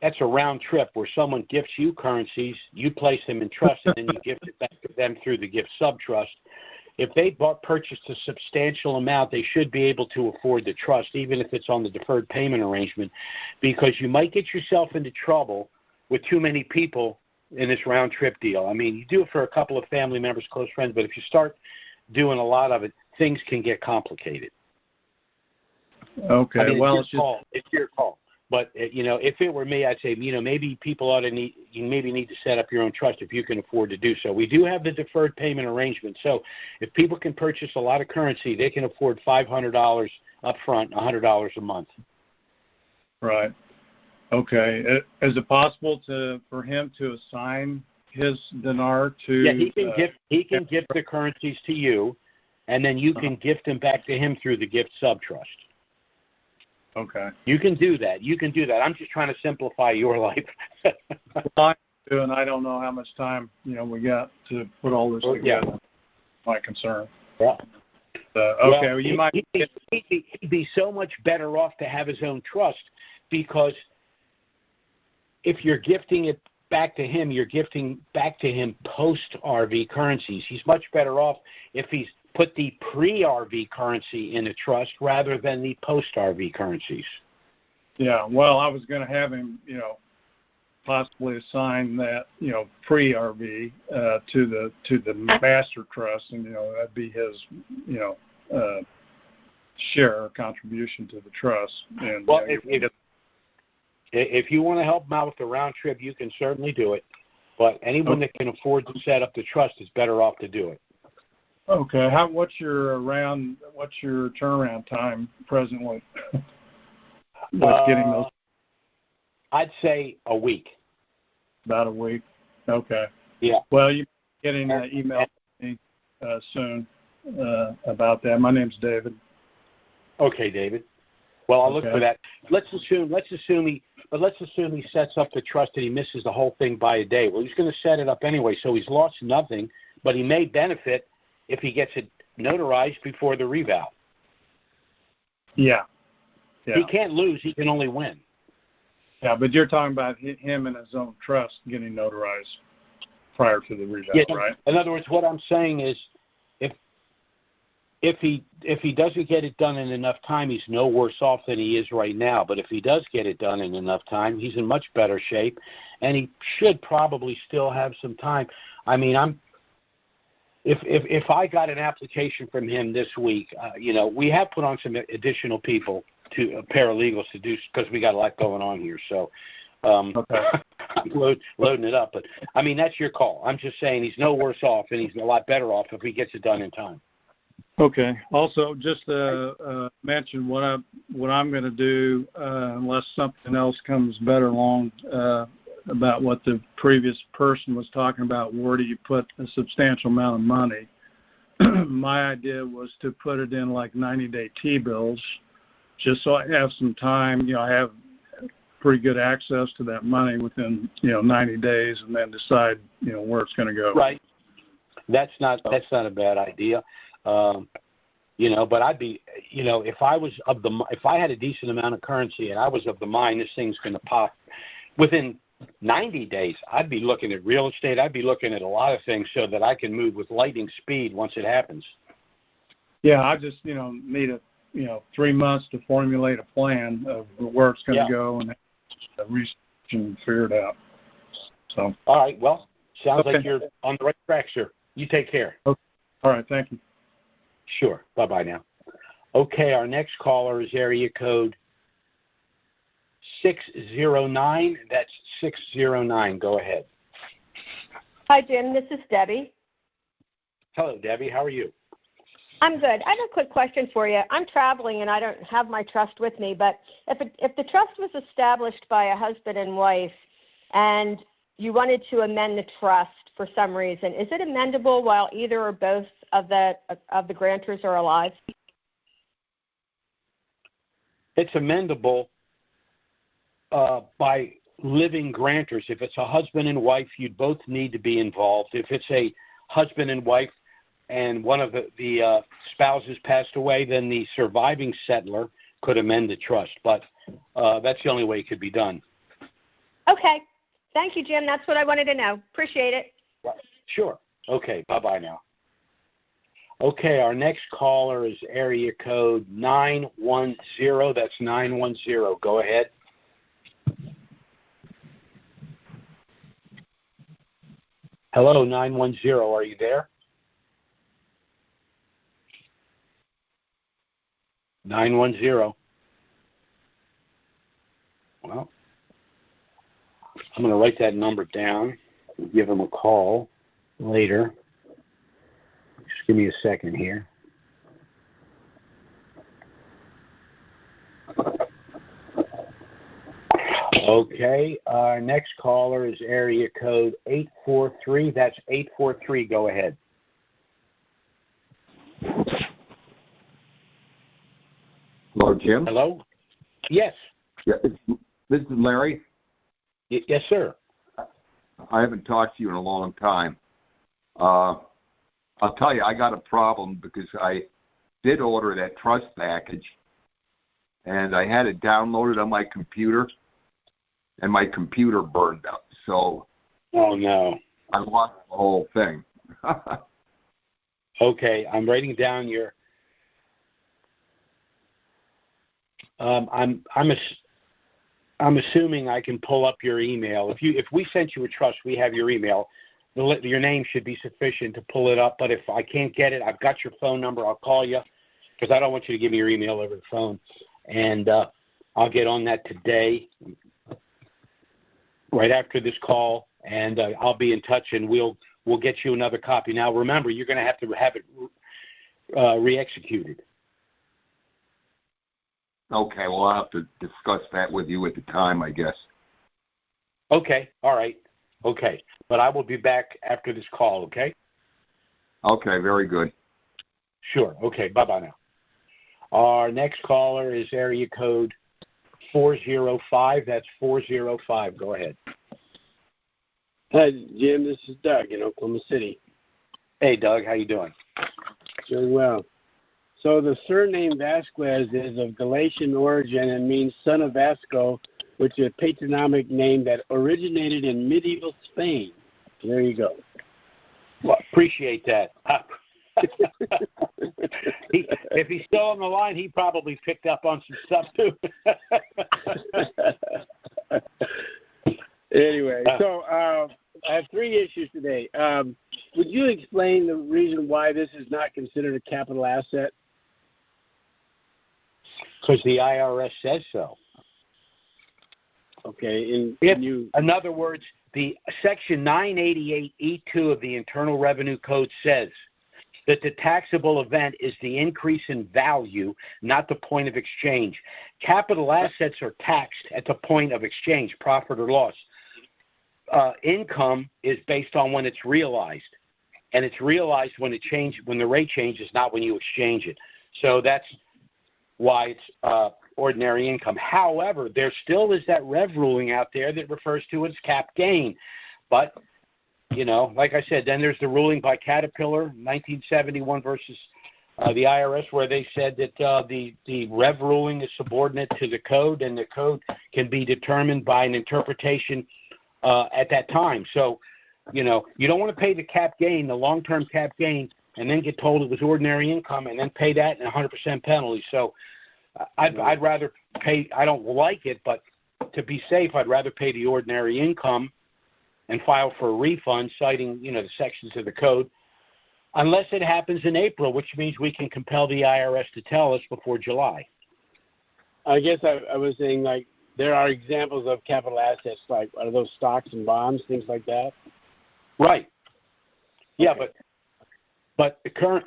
that's a round trip where someone gifts you currencies, you place them in trust, and then you gift it back to them through the gift subtrust. If they purchased a substantial amount, they should be able to afford the trust, even if it's on the deferred payment arrangement, because you might get yourself into trouble with too many people in this round trip deal. I mean, you do it for a couple of family members, close friends, but if you start doing a lot of it, things can get complicated. Okay, I mean, well, it's your call. But if it were me, I'd say maybe people you need to set up your own trust if you can afford to do so. We do have the deferred payment arrangement, so if people can purchase a lot of currency, they can afford $500 up front, $100 a month. Right. Okay. Is it possible for him to assign his dinar to? Yeah, he can gift the currencies to you, and then you can gift them back to him through the gift subtrust. Okay. You can do that. I'm just trying to simplify your life. Well, and I don't know how much time we got to put all this together. Yeah. My concern. Yeah. Okay. Well, you might. He'd be so much better off to have his own trust, because if you're gifting it back to him, you're gifting back to him post RV currencies. He's much better off if he's put the pre-RV currency in a trust rather than the post-RV currencies. Yeah, well, I was going to have him, possibly assign that, pre-RV to the master trust, and that'd be his, share or contribution to the trust. And well, if you want to help him out with the round trip, you can certainly do it. But anyone that can afford to set up the trust is better off to do it. Okay. What's your turnaround time presently? With getting those? I'd say a week. About a week. Okay. Yeah. Well, you're getting an email from me soon about that. My name's David. Okay, David. Well, I'll look for that. Let's assume he sets up the trust and he misses the whole thing by a day. Well, he's going to set it up anyway, so he's lost nothing, but he may benefit if he gets it notarized before the revow. Yeah. He can't lose. He can only win. Yeah, but you're talking about him and his own trust getting notarized prior to the revow, right? In other words, what I'm saying is if he doesn't get it done in enough time, he's no worse off than he is right now. But if he does get it done in enough time, he's in much better shape, and he should probably still have some time. I mean, if I got an application from him this week, we have put on some additional people to paralegals to do because we got a lot going on here. So I'm loading it up. But I mean, that's your call. I'm just saying he's no worse off, and he's a lot better off if he gets it done in time. Okay. Also, just to mention what I'm going to do, unless something else comes better along about what the previous person was talking about, where do you put a substantial amount of money? My idea was to put it in like 90-day T-bills, just so I have some time. I have pretty good access to that money within 90 days, and then decide where it's going to go. Right. That's not a bad idea. But I'd be, if I had a decent amount of currency and I was of the mind this thing's going to pop within 90 days, I'd be looking at real estate. I'd be looking at a lot of things so that I can move with lightning speed once it happens. Yeah, I just, need 3 months to formulate a plan of where it's going to go and research and figure it out. So. All right. Well, sounds like you're on the right track, sir. You take care. Okay. All right. Thank you. Sure. Bye-bye now. Okay, our next caller is area code 609. That's 609. Go ahead. Hi, Jim. This is Debbie. Hello, Debbie. How are you? I'm good. I have a quick question for you. I'm traveling, and I don't have my trust with me, but if the trust was established by a husband and wife and you wanted to amend the trust for some reason, is it amendable while either or both of the grantors are alive? It's amendable by living grantors. If it's a husband and wife, you'd both need to be involved. If it's a husband and wife and one of the spouses passed away, then the surviving settlor could amend the trust. But that's the only way it could be done. Okay. Thank you, Jim. That's what I wanted to know. Appreciate it. Sure. Okay. Bye-bye now. Okay, our next caller is area code 910. That's 910. Go ahead. Hello, 910. Are you there? 910. Well, I'm going to write that number down and give him a call later. Just give me a second here. Okay, our next caller is area code 843. That's 843. Go ahead. Hello, Jim. Hello? Yes. Yeah, this is Larry. Yes, sir. I haven't talked to you in a long time. I'll tell you, I got a problem because I did order that trust package, and I had it downloaded on my computer, and my computer burned up. So, oh no, I lost the whole thing. Okay, I'm writing down your. I'm assuming I can pull up your email. If we sent you a trust, we have your email. Your name should be sufficient to pull it up. But if I can't get it, I've got your phone number. I'll call you because I don't want you to give me your email over the phone. And I'll get on that today, right after this call, and I'll be in touch, and we'll get you another copy. Now, remember, you're going to have it re-executed. Okay, well, I'll have to discuss that with you at the time, I guess. Okay, all right. Okay, but I will be back after this call, okay? Okay, very good. Sure. Okay, bye-bye now. Our next caller is area code 405. That's 405. Go ahead. Hi, Jim. This is Doug in Oklahoma City. Hey, Doug. How you doing? Doing well. So the surname Vasquez is of Galician origin and means son of Vasco, which is a patronymic name that originated in medieval Spain. There you go. Well, appreciate that. If he's still on the line, he probably picked up on some stuff too. Anyway, so I have three issues today. Would you explain the reason why this is not considered a capital asset? Because the IRS says so. Okay. In other words, the Section 988E2 of the Internal Revenue Code says that the taxable event is the increase in value, not the point of exchange. Capital assets are taxed at the point of exchange, profit or loss. Income is based on when it's realized, and it's realized when the rate changes, not when you exchange it. So that's why it's ordinary income. However, there still is that rev ruling out there that refers to it as cap gain. But, like I said, then there's the ruling by Caterpillar, 1971 versus the IRS, where they said that the rev ruling is subordinate to the code, and the code can be determined by an interpretation at that time. So, you don't want to pay the cap gain, the long-term cap gain, and then get told it was ordinary income and then pay that and 100% penalty. So I'd rather pay, I don't like it, but to be safe, I'd rather pay the ordinary income and file for a refund citing, the sections of the code, unless it happens in April, which means we can compel the IRS to tell us before July. I guess I was saying, like, there are examples of capital assets, like, are those stocks and bonds, things like that? Right. Yeah, but the current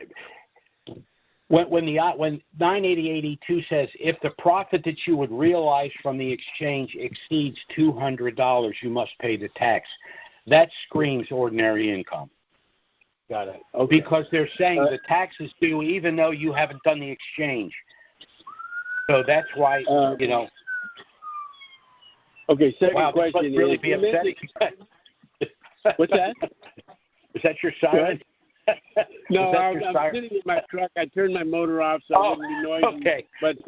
when 988E2 says if the profit that you would realize from the exchange exceeds $200, you must pay the tax. That screams ordinary income. Got it. Okay. Because they're saying the tax is due even though you haven't done the exchange. So that's why Okay. Second question must really be upsetting. What's that? Is that your siren? No, I'm sitting in my truck. I turned my motor off so it wouldn't be noisy. Okay. But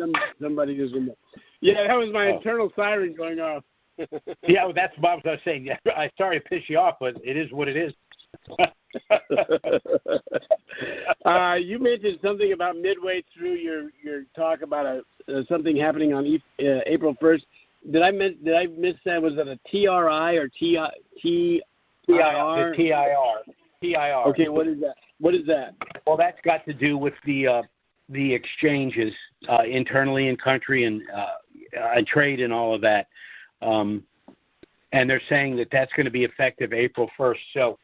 somebody is in there. Yeah, that was my internal siren going off. Yeah, well, that's what I was saying. Yeah, I'm sorry to piss you off, but it is what it is. You mentioned something about midway through your talk about something happening on April 1st. Did I miss that? Was it a TRI or TIR? TIR. Okay, what is that? Well, that's got to do with the exchanges internally in country and trade and all of that. And they're saying that that's going to be effective April 1st. So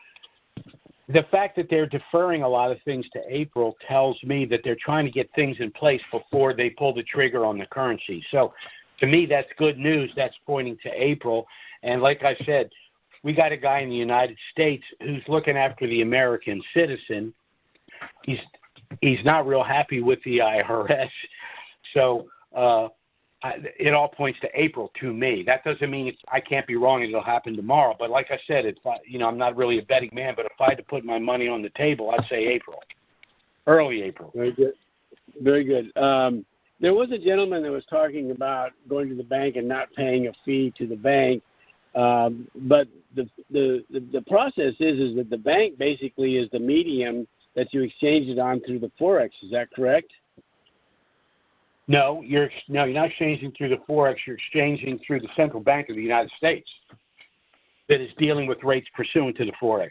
the fact that they're deferring a lot of things to April tells me that they're trying to get things in place before they pull the trigger on the currency. So to me, that's good news. That's pointing to April. And like I said, we got a guy in the United States who's looking after the American citizen. He's not real happy with the IRS. So it all points to April to me. That doesn't mean I can't be wrong and it'll happen tomorrow. But like I said, I'm not really a betting man, but if I had to put my money on the table, I'd say April, early April. Very good. Very good. There was a gentleman that was talking about going to the bank and not paying a fee to the bank. But the process is that the bank basically is the medium that you exchange it on through the Forex. Is that correct? No, you're not exchanging through the Forex. You're exchanging through the Central Bank of the United States that is dealing with rates pursuant to the Forex.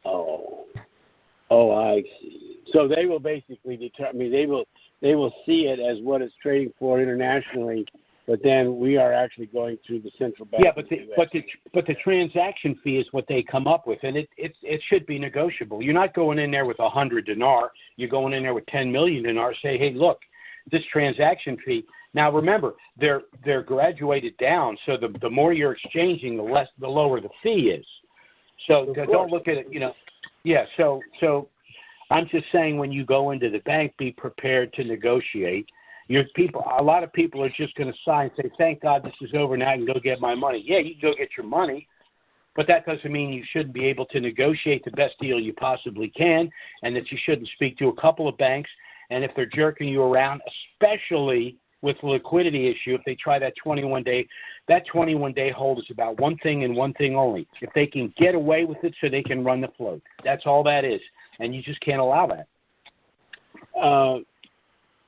Oh, I see. So they will basically determine. They will see it as what it's trading for internationally. But then we are actually going through the central bank. Yeah, but the transaction fee is what they come up with, and it should be negotiable. You're not going in there with 100 dinar. You're going in there with 10 million dinar. Say, hey, look, this transaction fee. Now remember, they're graduated down. So the more you're exchanging, the lower the fee is. So don't look at it. Yeah. So I'm just saying when you go into the bank, be prepared to negotiate. A lot of people are just going to sign and say, thank God this is over, now I can go get my money. Yeah, you can go get your money, but that doesn't mean you shouldn't be able to negotiate the best deal you possibly can, and that you shouldn't speak to a couple of banks. And if they're jerking you around, especially with the liquidity issue, if they try that 21-day hold is about one thing and one thing only. If they can get away with it so they can run the float. That's all that is, and you just can't allow that.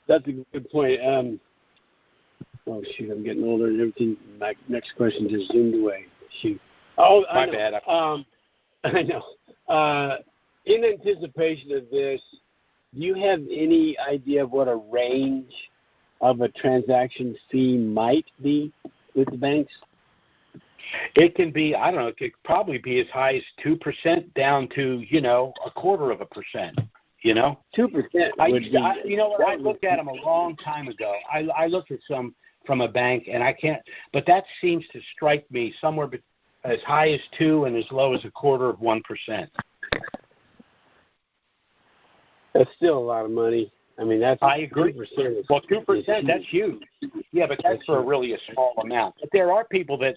That's a good point. Oh, shoot, I'm getting older and everything. My next question just zoomed away. Shoot. Oh, My bad. I know. In anticipation of this, do you have any idea of what a range of a transaction fee might be with the banks? It can be, I don't know, it could probably be as high as 2% down to, 0.25%. 2%. I looked at them a long time ago. I looked at some from a bank, and I can't. But that seems to strike me somewhere as high as 2 and as low as 0.25%. That's still a lot of money. I mean, that's. I agree. 2%. Well, 2%, that's huge. Yeah, but that's for really a small amount. But there are people that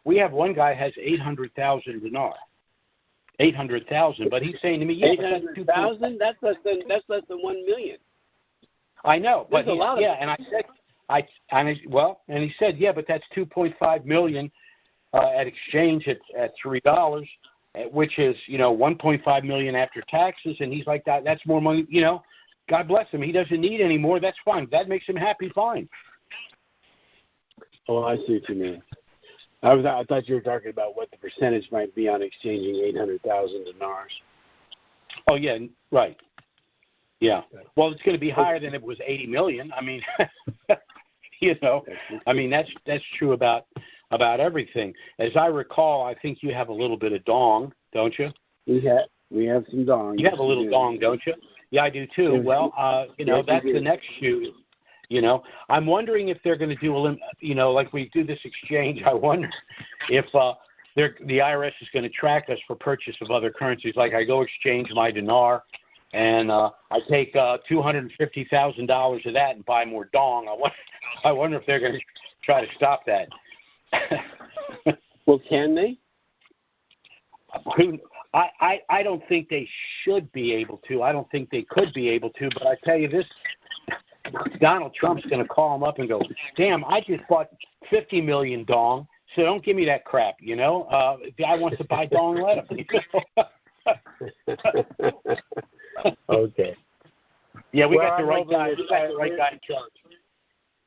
we have one guy has 800,000 dinar. 800,000, but he's saying to me, 800,000. That's less than 1 million. I know, but a lot of and I said, and he said, yeah, but that's 2.5 million at exchange at $3, which is 1.5 million after taxes, and he's like that. That's more money. God bless him. He doesn't need any more. That's fine. That makes him happy. Fine. Oh, I see what you mean. I thought you were talking about what the percentage might be on exchanging 800,000 dinars. Oh yeah, right. Yeah. Well, it's going to be higher than it was 80 million. I mean, I mean that's true about everything. As I recall, I think you have a little bit of dong, don't you? We have some dong. You have a little dong, don't you? Yeah, I do too. Well, that's the next shoe. I'm wondering if they're going to do like we do this exchange. I wonder if the IRS is going to track us for purchase of other currencies. Like I go exchange my dinar, and I take $250,000 of that and buy more dong. I wonder if they're going to try to stop that. Well, can they? I don't think they should be able to. I don't think they could be able to. But I tell you this. Donald Trump's going to call him up and go, damn, I just bought 50 million dong, so don't give me that crap, The guy wants to buy dong, let him. Okay. Yeah, we got the right guy. We got the right guy in charge.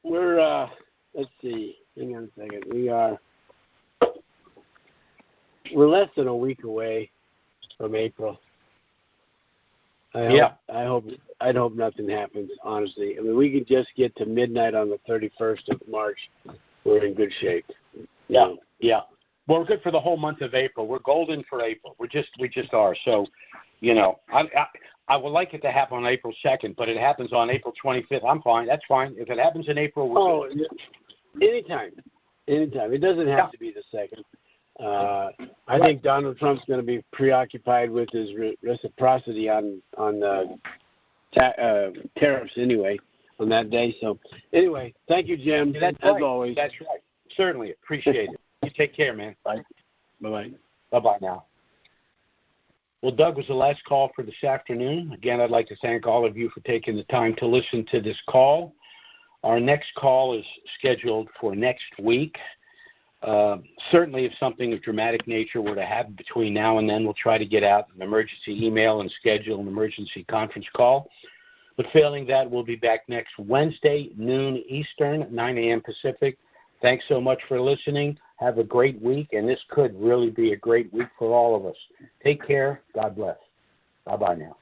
We're, let's see. Hang on a second. We're less than a week away from April. I hope nothing happens, honestly. I mean, we could just get to midnight on the 31st of March. We're in good shape. Yeah. Well, we're good for the whole month of April. We're golden for April. We just are. So, I would like it to happen on April 2nd, but it happens on April 25th. I'm fine. That's fine. If it happens in April, we're good. Anytime. It doesn't have to be the 2nd. I think Donald Trump's going to be preoccupied with his reciprocity on tariffs anyway on that day. So anyway, thank you, Jim. As always. That's right. Certainly appreciate it. You take care, man. Bye. Bye. Bye now. Well, Doug was the last call for this afternoon. Again, I'd like to thank all of you for taking the time to listen to this call. Our next call is scheduled for next week. Certainly, if something of dramatic nature were to happen between now and then, we'll try to get out an emergency email and schedule an emergency conference call. But failing that, we'll be back next Wednesday, noon Eastern, 9 a.m. Pacific. Thanks so much for listening. Have a great week, and this could really be a great week for all of us. Take care. God bless. Bye-bye now.